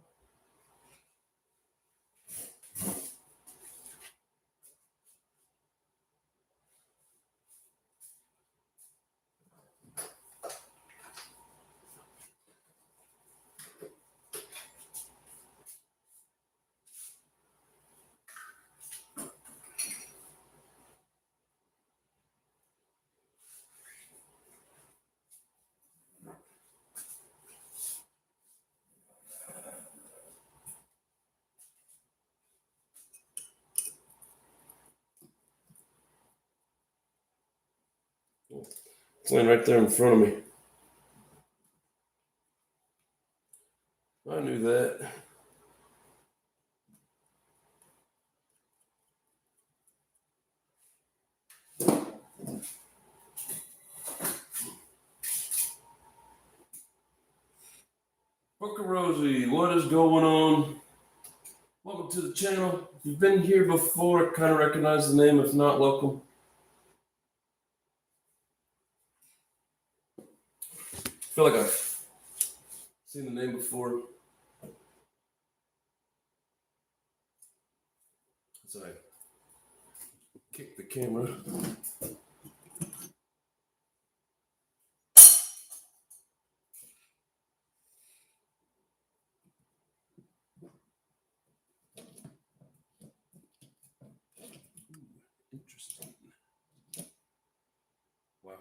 It's laying right there in front of me. I knew that. Booker Rosie, what is going on? Welcome to the channel. If you've been here before, kind of recognize the name. If not, welcome. I feel like I've seen the name before. So I kick the camera. Interesting. Wow.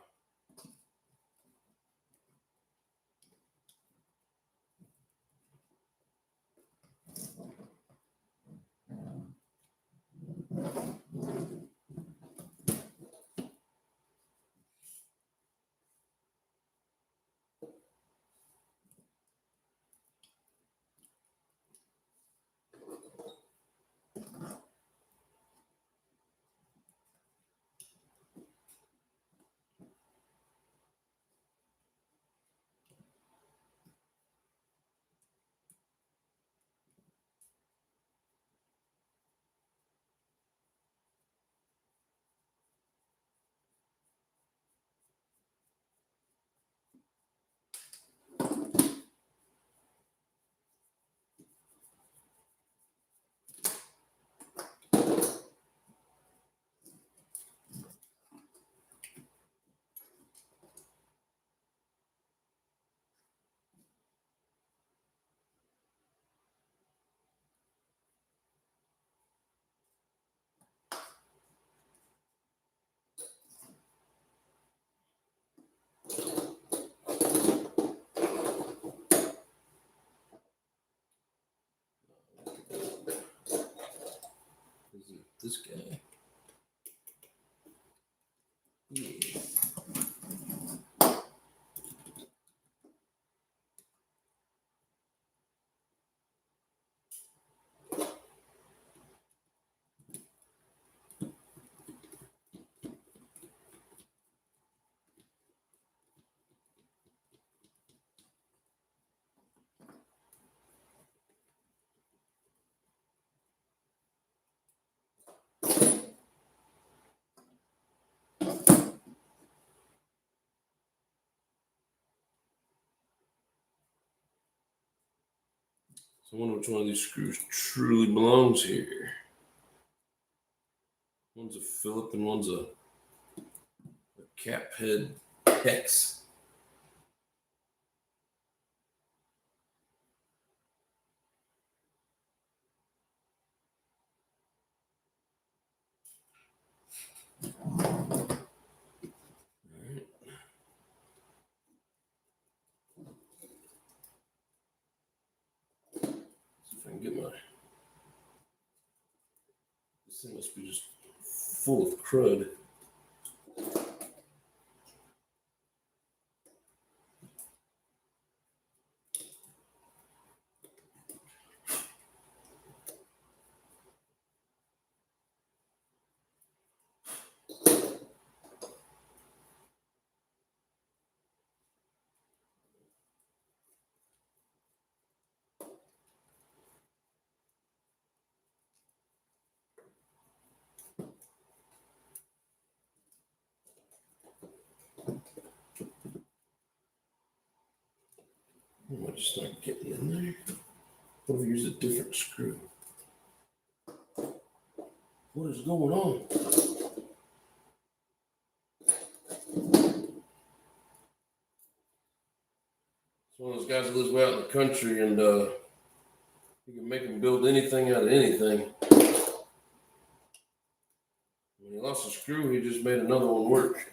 Isn't this guy? Yeah. So I wonder which one of these screws truly belongs here. One's a Phillip and one's a cap head hex. This thing must be just full of crud. I might just start getting in there. What if we use a different screw? What is going on? It's one of those guys that lives way out in the country, and you can make him build anything out of anything. When he lost a screw, he just made another one work.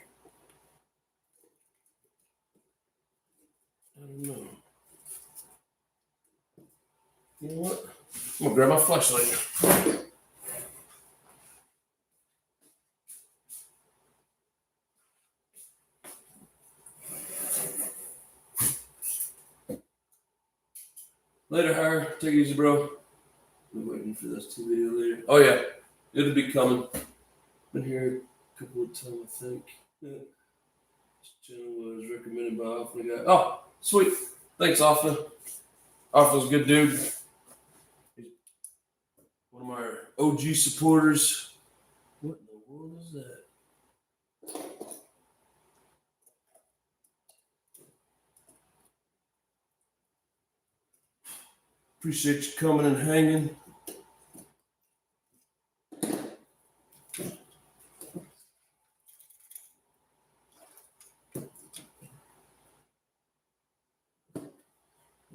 I don't know. You know what? I'm gonna grab my flashlight. Later, Hire. Take it easy, bro. I'm waiting for this two video later. Oh yeah, it'll be coming. Been here a couple of times, I think. Yeah. This channel was recommended by Alpha guy. Oh, sweet. Thanks, Alpha. Alpha's a good dude. He's one of my OG supporters. What in the world is that? Appreciate you coming and hanging.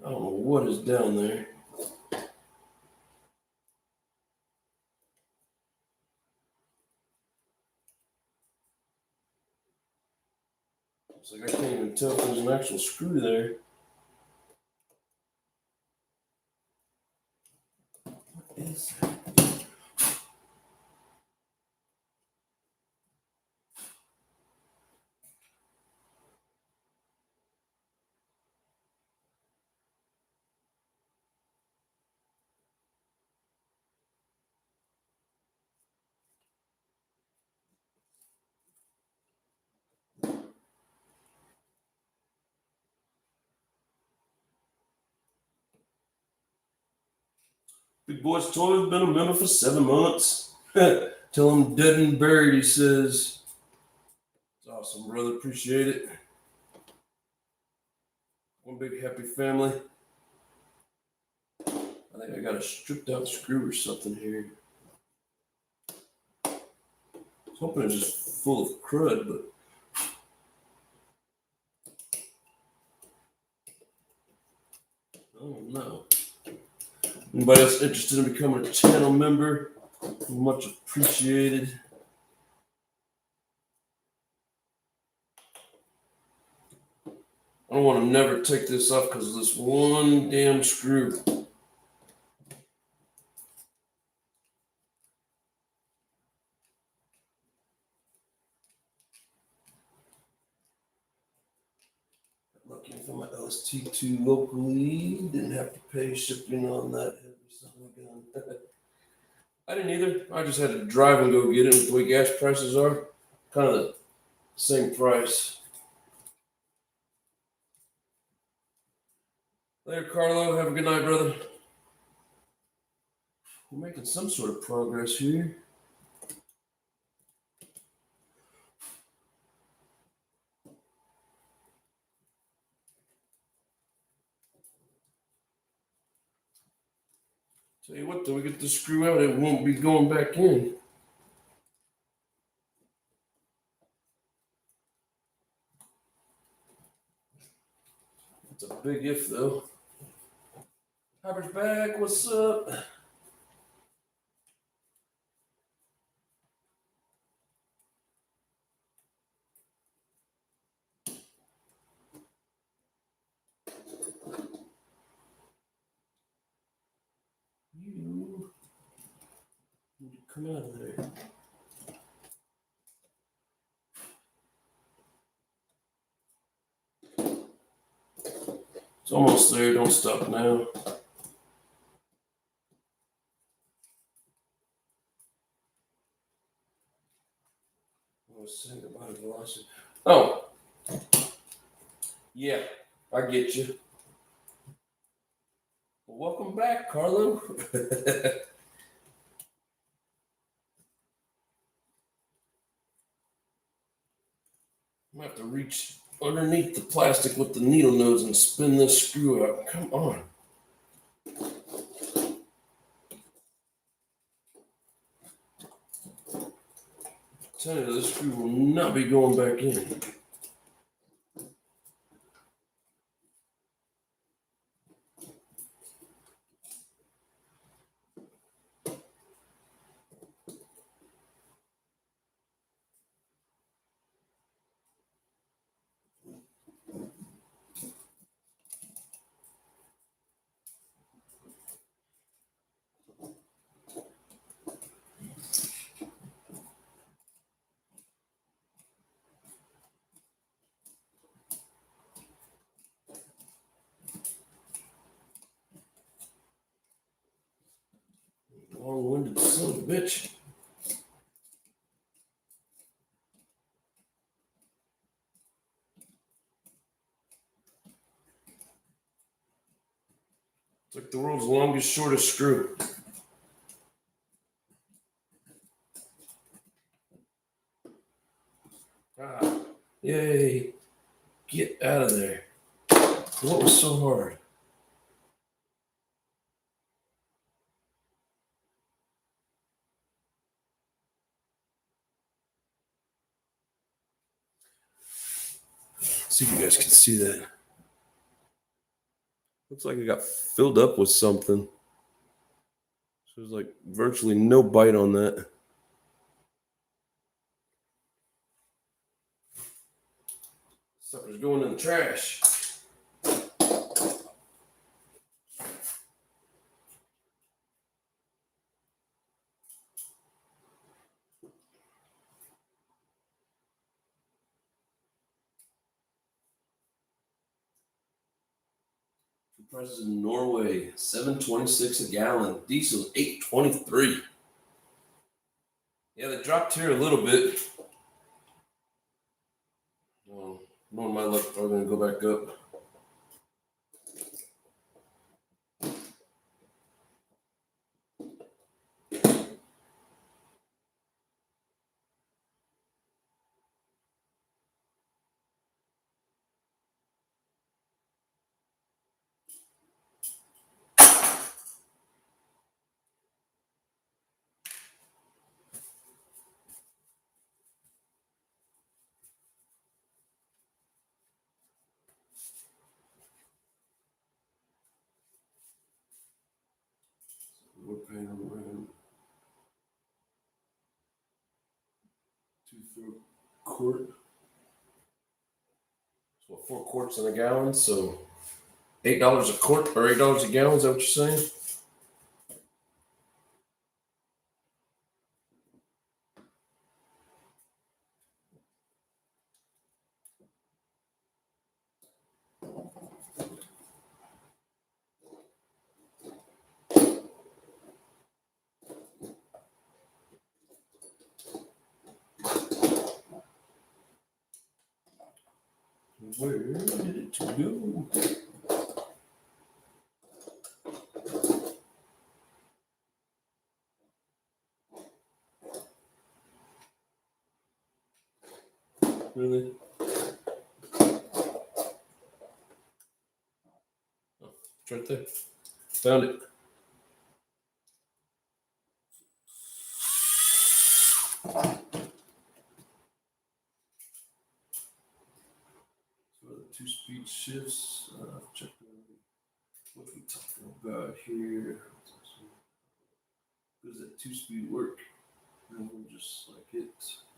I don't know what is down there. It's like I can't even tell if there's an actual screw there. What is that? Big boy's toilet's been a member for 7 months. Tell him dead and buried, he says. It's awesome, brother. Appreciate it. One big happy family. I think I got a stripped out screw or something here. I was hoping it was just full of crud, but I don't know. Anybody else interested in becoming a channel member? Much appreciated. I don't want to never take this off because of this one damn screw. Lucky for my LST2 locally. Didn't have to pay shipping on that heavy son of a gun. I didn't either. I just had to drive and go get it with the way gas prices are. Kind of the same price. Later, Carlo. Have a good night, brother. We're making some sort of progress here. Tell you what, though, we get the screw out, it won't be going back in. It's a big if, though. Hyper's back. What's up? You need to Come out of there. It's almost there. Don't stop now. I was saying about velocity. Oh, yeah, I get you. Well, welcome back, Carlo. I'm gonna have to reach underneath the plastic with the needle nose and spin this screw out. Come on. I tell you, this screw will not be going back in. Long-winded son of a bitch. It's like the world's longest, shortest screw. Ah, yay. Get out of there. What was so hard? See if you guys can see that. Looks like it got filled up with something. So there's like virtually no bite on that. Sucker's going in the trash. Prices in Norway, $7.26 a gallon. Diesel, $8.23. Yeah, they dropped here a little bit. Well, knowing my luck, I'm going to go back up. We're paying around 2 for a quart. So 4 quarts in a gallon, so $8 a quart or $8 a gallon. Is that what you're saying? Where did it go? Really? Oh, it's right there. Found it. So the 2-speed shifts. Check what we talking about here. Does that 2-speed work? And we'll just like it.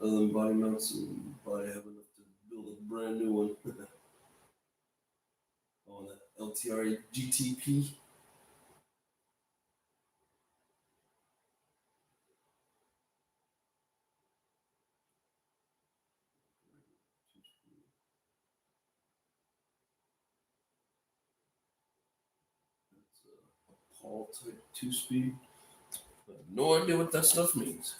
Other than body mounts and body have enough to build a brand new one. On that LTR GTP. All type 2-speed. I have no idea what that stuff means.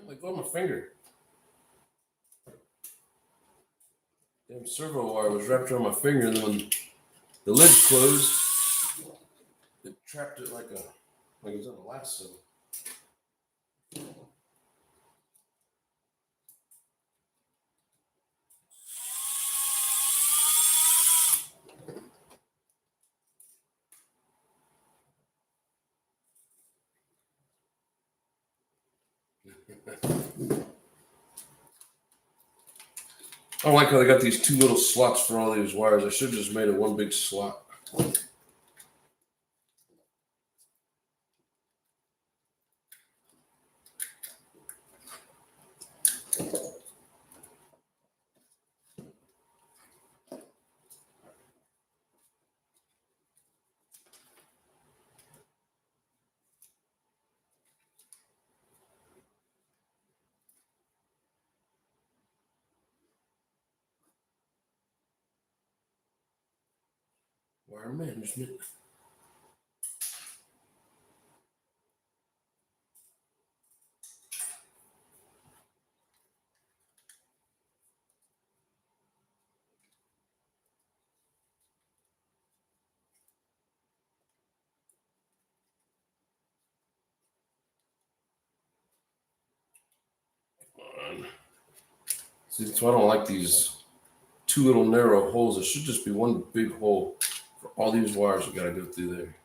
Like on my finger. Damn servo wire was wrapped around my finger, and then when the lid closed, it trapped it like it was on a lasso. I don't like how they got these two little slots for all these wires. I should have just made it one big slot. Wire management. Come on. See, that's why I don't like these two little narrow holes. It should just be one big hole for all these wires we got to go through there.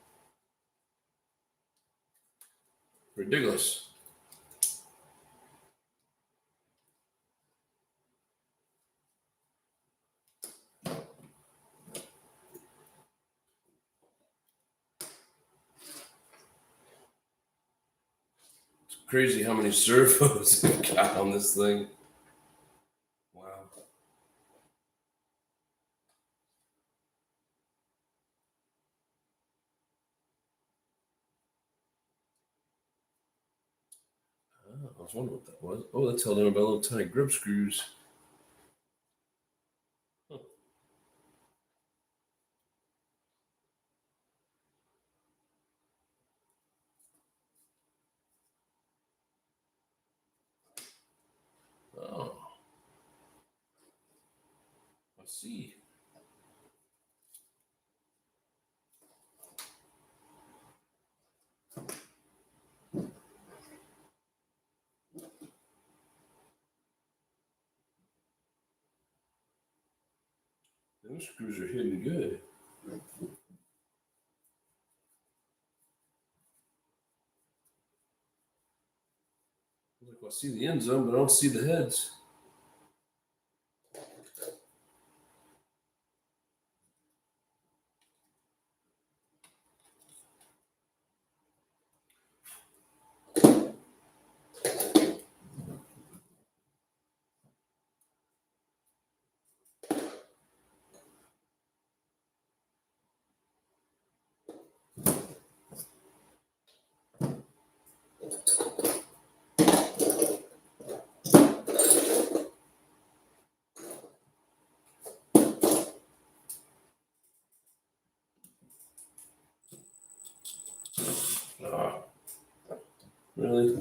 Ridiculous. It's crazy how many servos it got on this thing. Wow. I was wondering what that was. Oh, that's held in by little tiny grip screws. Huh. Oh, I see. Those screws are hidden good. Like, well, I see the end zone, but I don't see the heads. Ah, really?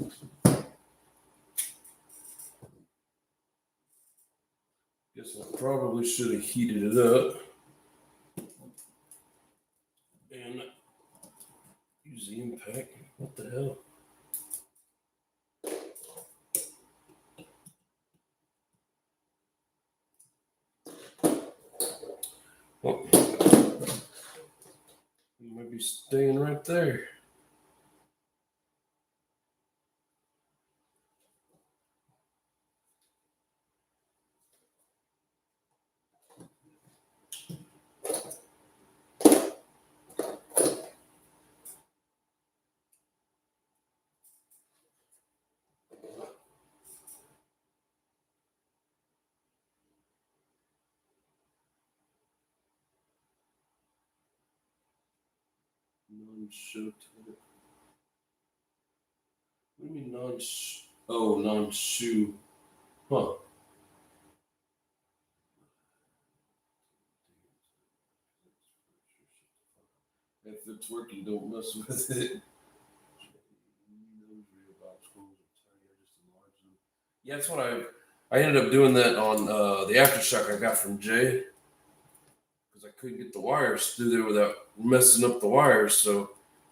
Guess I probably should have heated it up and use the impact. What the hell? Oh, you might be staying right there. Non-show. What do you mean non-shoe? Oh, non-shoe. Huh. it's working, don't mess with it. Yeah, that's what I ended up doing that on the aftershock I got from Jay because I couldn't get the wires through there without messing up the wires. So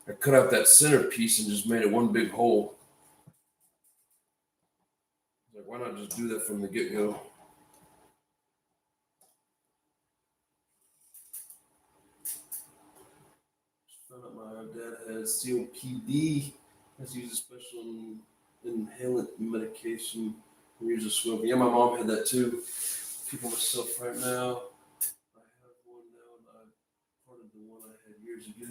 I cut out that center piece and just made it one big hole. Like, why not just do that from the get-go? Just found out my dad has COPD. Has to use a special inhalant medication. Use a swivel. Yeah, my mom had that too. People myself right now. I have one now, and I part of the one I had years ago.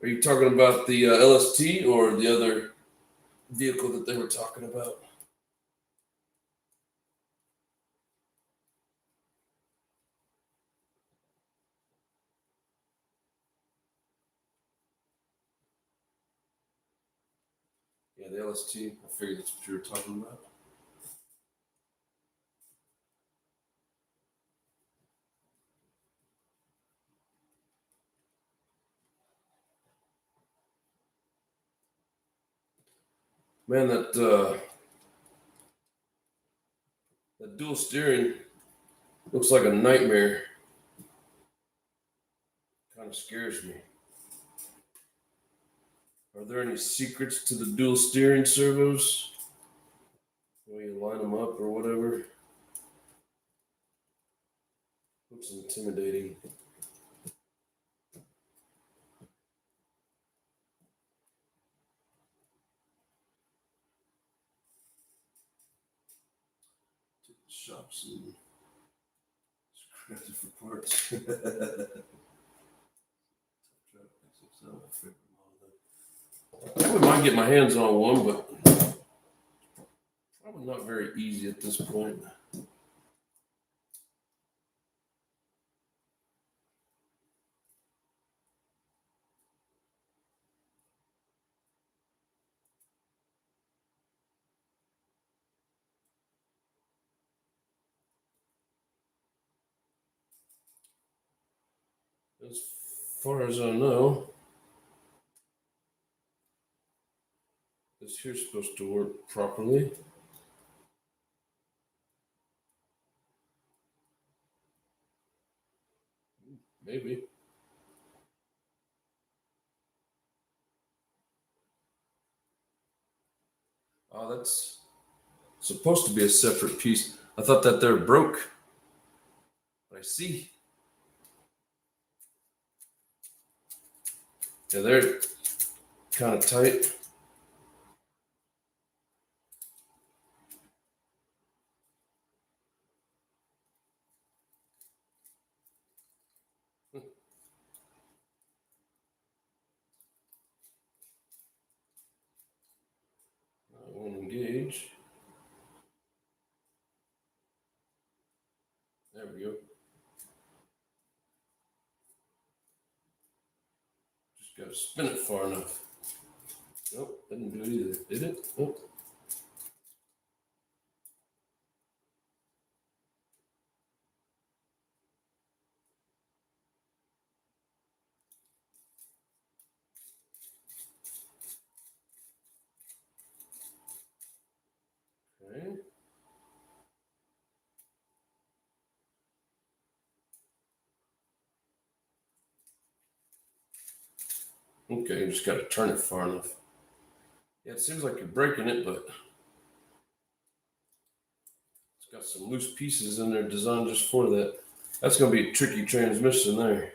Are you talking about the LST or the other vehicle that they were talking about? Yeah, the LST. I figured that's what you were talking about. Man, that dual steering looks like a nightmare. Kind of scares me. Are there any secrets to the dual steering servos? When you line them up or whatever? Looks intimidating. Take the shops and scratch it for parts. I wouldn't mind getting my hands on one, but probably not very easy at this point. As far as I know, this here's supposed to work properly. Maybe. Oh, that's supposed to be a separate piece. I thought that there broke. I see. Yeah, they're kind of tight. I won't engage. There we go. Just got to spin it far enough. Nope, didn't do it either. Did it? Nope. Okay. Okay, you just got to turn it far enough. Yeah, it seems like you're breaking it, but it's got some loose pieces in there designed just for that. That's going to be a tricky transmission there.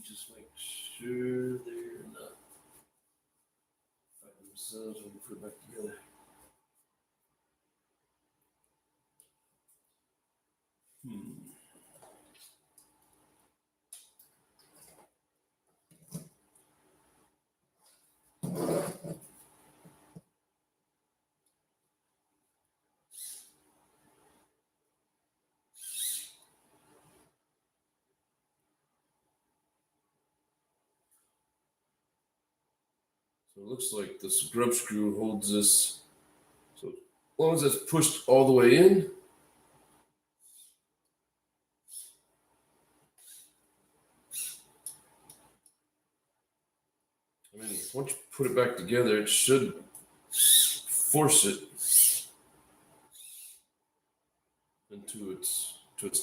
Just make sure they're not fighting themselves when you put it back together. So it looks like the scrub screw holds this. So as long as it's pushed all the way in, I mean, once you put it back together, it should force it into its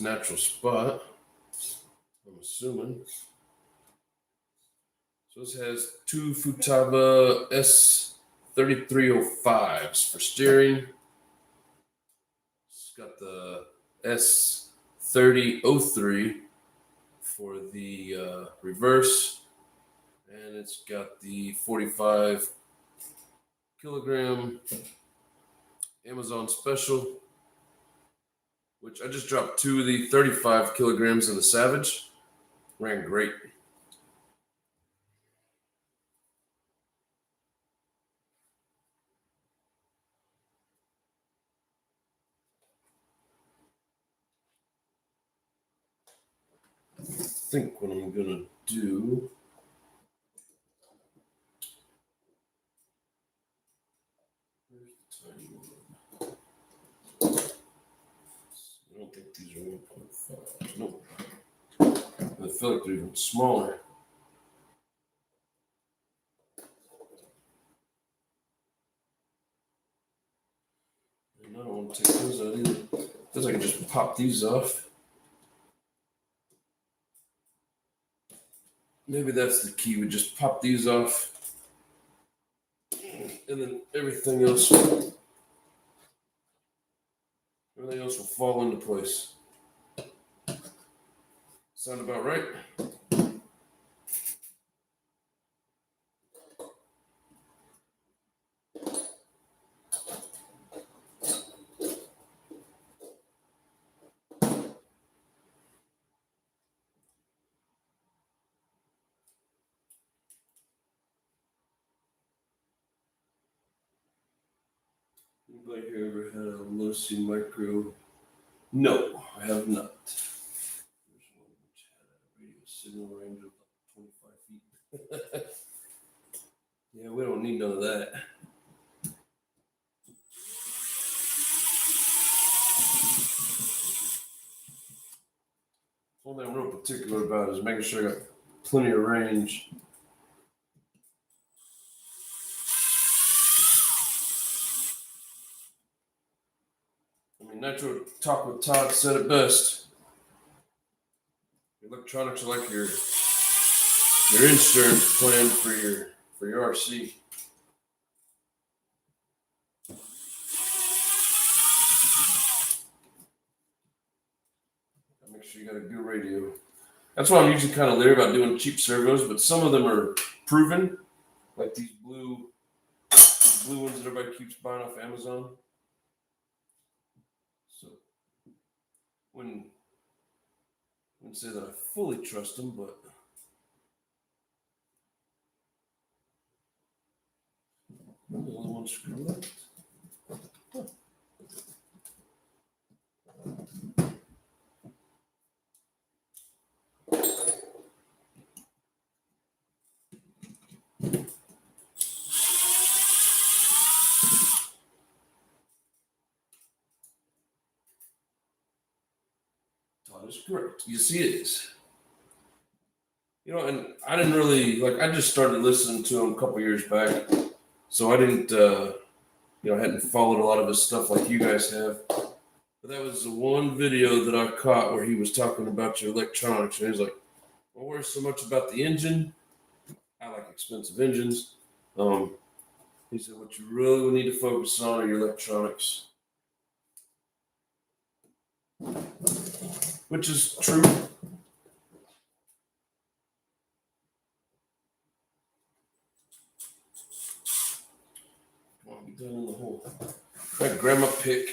natural spot, I'm assuming. So this has two Futaba S3305s for steering. It's got the S3003 for the reverse, and it's got the 45 kilogram Amazon Special, which I just dropped two of the 35 kilograms in the Savage. Ran great. I think what I'm gonna do, where's the tiny one? I don't think these are 1.5. Nope. I feel like they're even smaller. And I don't want to take those out either, because I can just pop these off. Maybe that's the key. We just pop these off, and then everything else will fall into place. Sound about right? Anybody here ever had a low-C micro? No, I have not. There's one which had a radio signal range of 25 feet. Yeah, we don't need none of that. One thing I'm real particular about is making sure I got plenty of range. I mean, Nitro Talk with Todd said it best. Electronics are like your insurance plan for your RC. Make sure you got a good radio. That's why I'm usually kind of leery about doing cheap servos, but some of them are proven, like these blue ones that everybody keeps buying off Amazon. So wouldn't say that I fully trust them, but the only one screw left. That is correct. You see it is. You know, and I didn't really, I just started listening to him a couple years back. So I didn't, hadn't followed a lot of his stuff like you guys have. But that was the one video that I caught where he was talking about your electronics. And he was like, don't worry so much about the engine. I like expensive engines. He said, what you really need to focus on are your electronics. Which is true. Come on, get down in the hole. I grab my pick.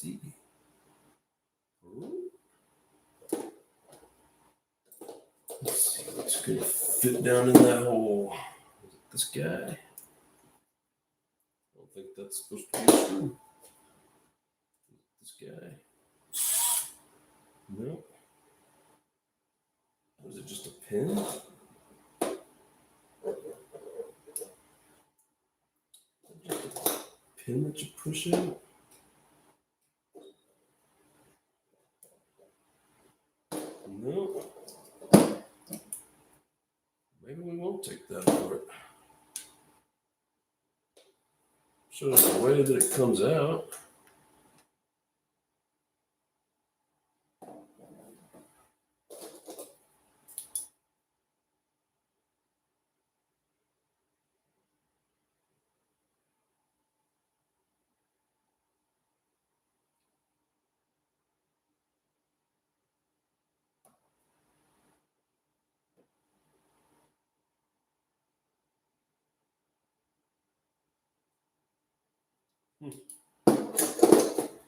see. Let's see what's gonna fit down in that hole. Is it this guy? I don't think that's supposed to be a screw. This guy. No. Was it just a pin? Just a pin that you push out? No. Maybe we won't take that apart. Shows the way that it comes out.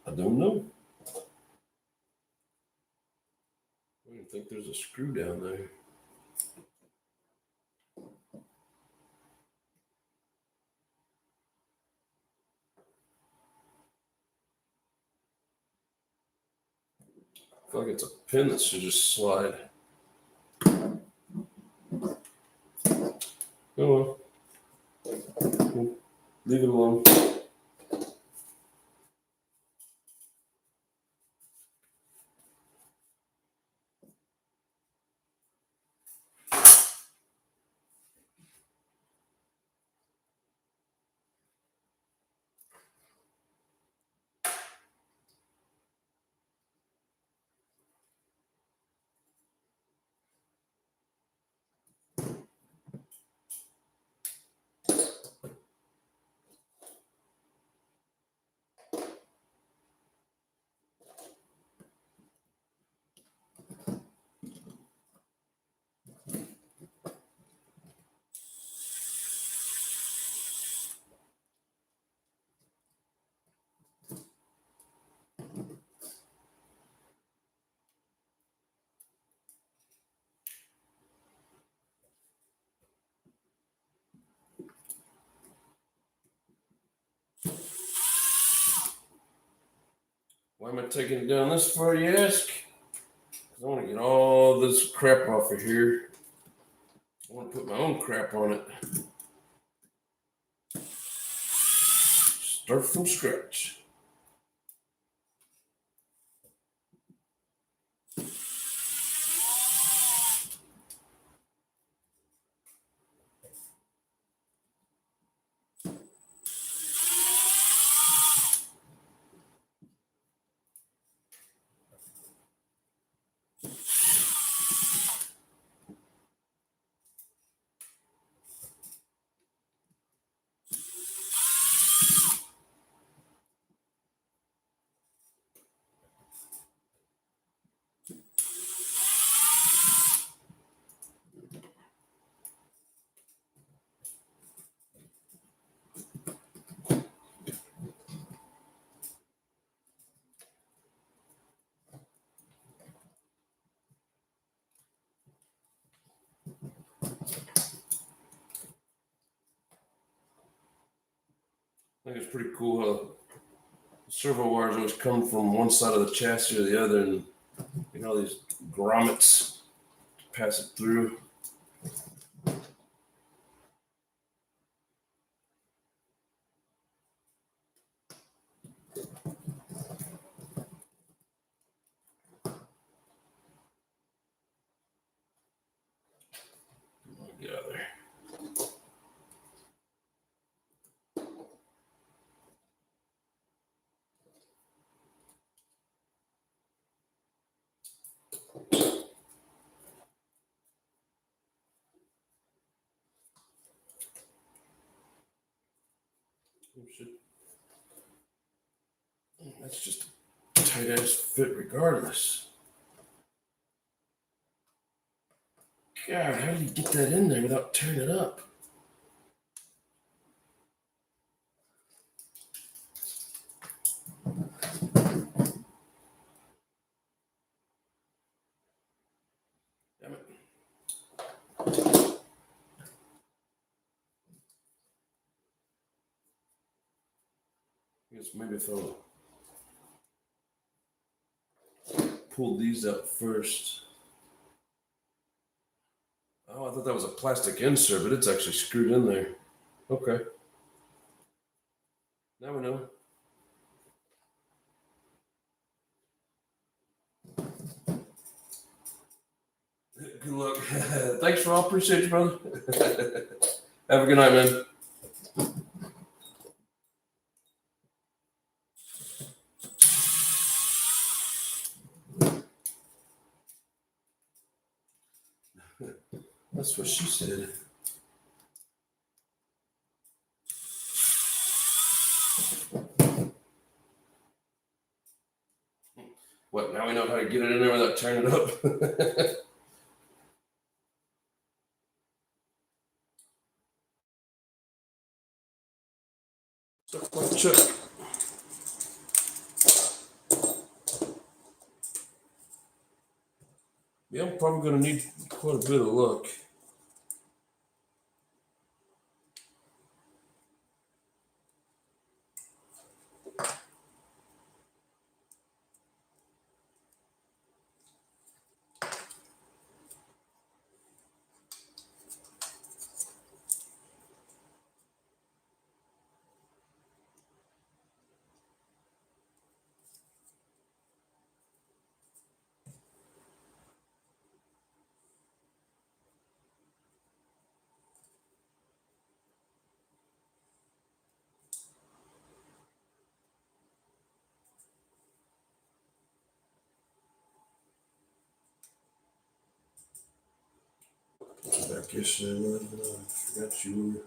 I don't know. I don't think there's a screw down there. I feel like it's a pin that should just slide. Oh well. We'll leave it alone. Why am I taking it down this far, you ask? Because I want to get all this crap off of here. I want to put my own crap on it. Start from scratch. I think it's pretty cool how the servo wires always come from one side of the chassis or the other, and you know these grommets to pass it through. Get out of there. That's just a tight ass fit regardless. God, how do you get that in there without tearing it up? I guess maybe if I'll pull these out first. Oh, I thought that was a plastic insert, but it's actually screwed in there. Okay. Now we know. Good luck. Thanks for all. Appreciate you, brother. Have a good night, man. That's what she said. What, now we know how to get it in there without turning it up? Stuff like Chuck. Yeah, I'm probably going to need quite a bit of luck. Back yesterday, I forgot you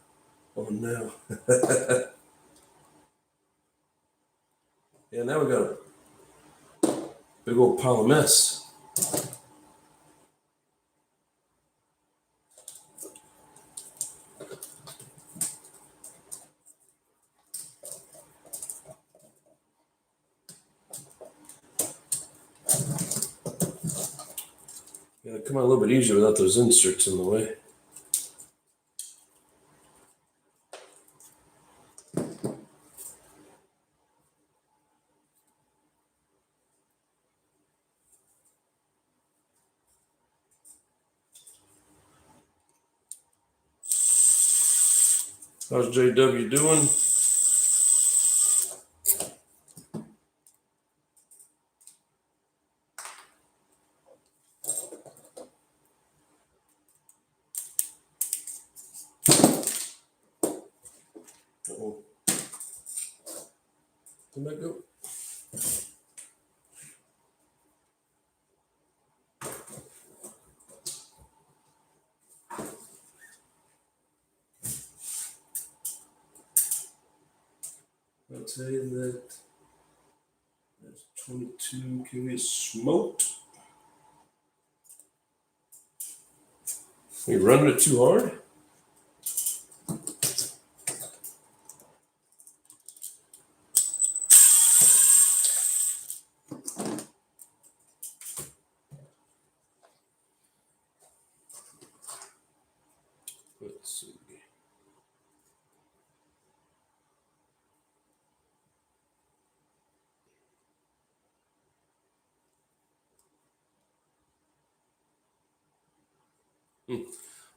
were on now. Yeah, now we got a big old pile of mess. Yeah, come on a little bit easier without those inserts in the way. How's JW doing? Uh-oh. Where'd that go? I'll tell you that there's 22 kW smoked. Are you running it too hard? Let's see.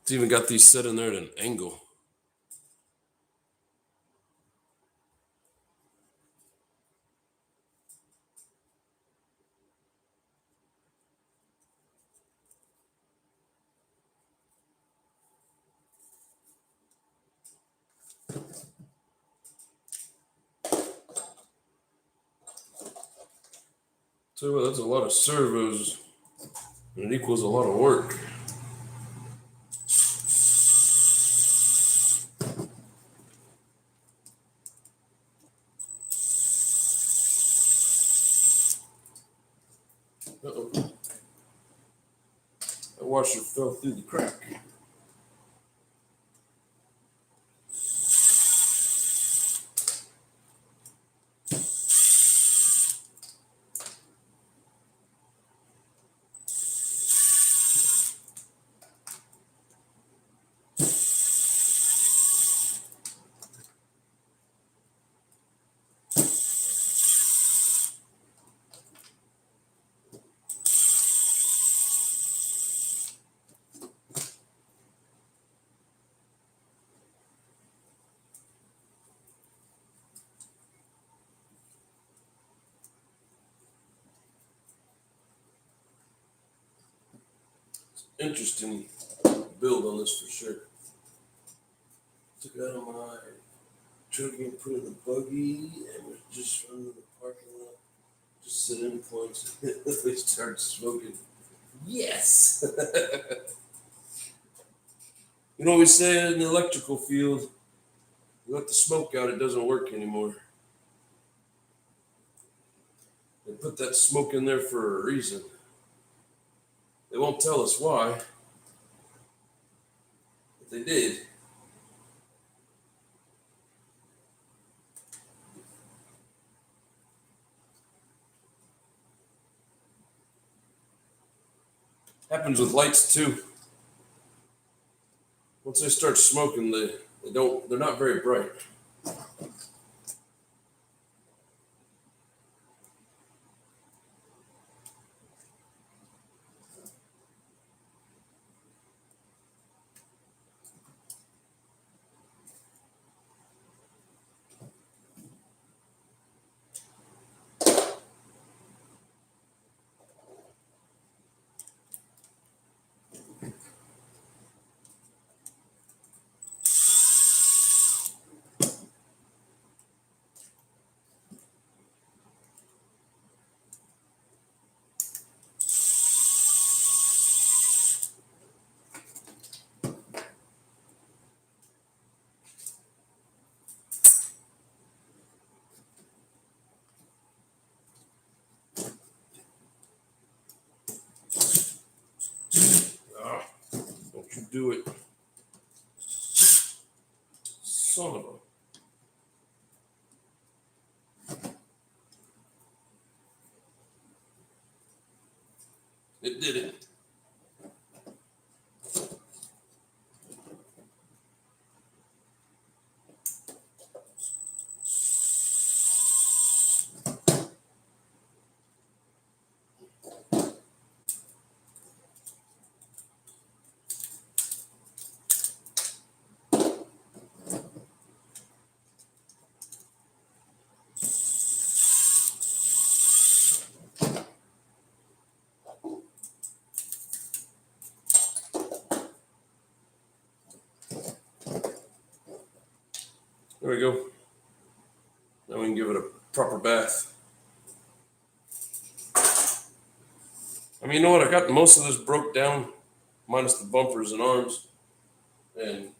It's even got these set in there at an angle. So that's a lot of servos, and it equals a lot of work. Uh-oh. That washer fell through the crack. interesting build on this for sure. Took it out of my truck and put it in the buggy, and we're just running to the parking lot. Just sit in points. They start smoking. Yes! You know what we say in the electrical field? You let the smoke out, it doesn't work anymore. They put that smoke in there for a reason. They won't tell us why, but they did. Happens with lights too. Once they start smoking, they're not very bright. Ah, don't you do it. Son of a. It did it. There we go. Now we can give it a proper bath. I mean, you know what? I got most of this broke down, minus the bumpers and arms. And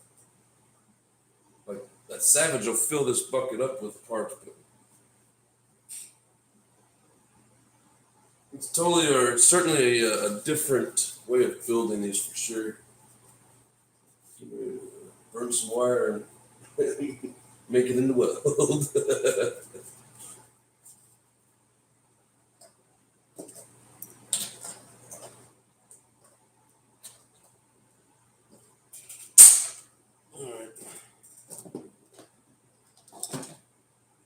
like that Savage will fill this bucket up with parts, but it's totally, or it's certainly a different way of building these for sure. Burn some wire and make it in the world. All right.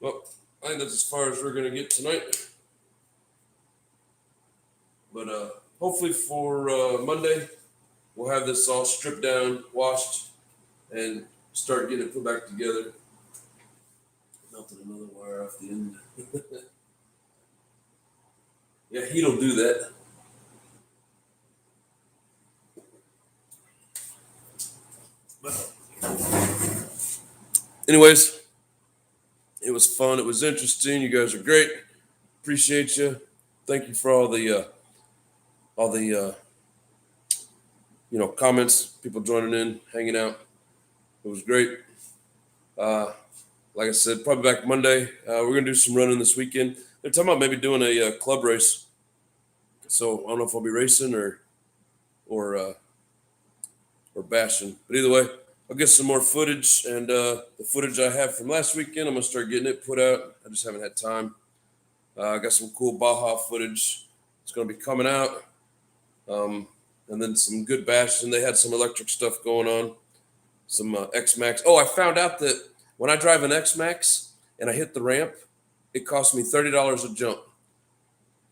Well, I think that's as far as we're going to get tonight. But hopefully for Monday, we'll have this all stripped down, washed, and start getting it put back together. Melted another wire off the end. Yeah, heat'll do that. But anyways, it was fun. It was interesting. You guys are great. Appreciate you. Thank you for all the comments, people joining in, hanging out. It was great. Like I said, probably back Monday. We're gonna do some running this weekend. They're talking about maybe doing a club race. So I don't know if I'll be racing or bashing. But either way, I'll get some more footage, and the footage I have from last weekend, I'm gonna start getting it put out. I just haven't had time. I got some cool Baja footage. It's gonna be coming out, and then some good bashing. They had some electric stuff going on, some X-Max. Oh, I found out that when I drive an X-Max and I hit the ramp, it costs me $30 a jump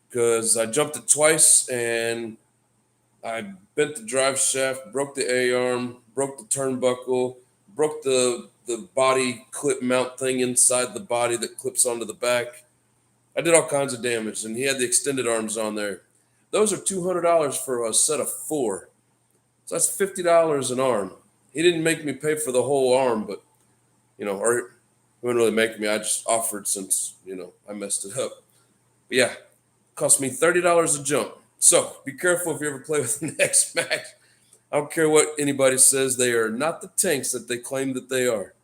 because I jumped it twice and I bent the drive shaft, broke the A-arm, broke the turnbuckle, broke the body clip mount thing inside the body that clips onto the back. I did all kinds of damage, and he had the extended arms on there. Those are $200 for a set of 4. So that's $50 an arm. He didn't make me pay for the whole arm, but or he wouldn't really make me. I just offered since I messed it up. But yeah, it cost me $30 a jump. So be careful if you ever play with an X Max. I don't care what anybody says; they are not the tanks that they claim that they are.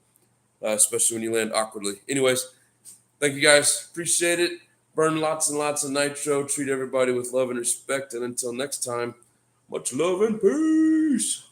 Especially when you land awkwardly. Anyways, thank you guys. Appreciate it. Burn lots and lots of nitro. Treat everybody with love and respect. And until next time, much love and peace.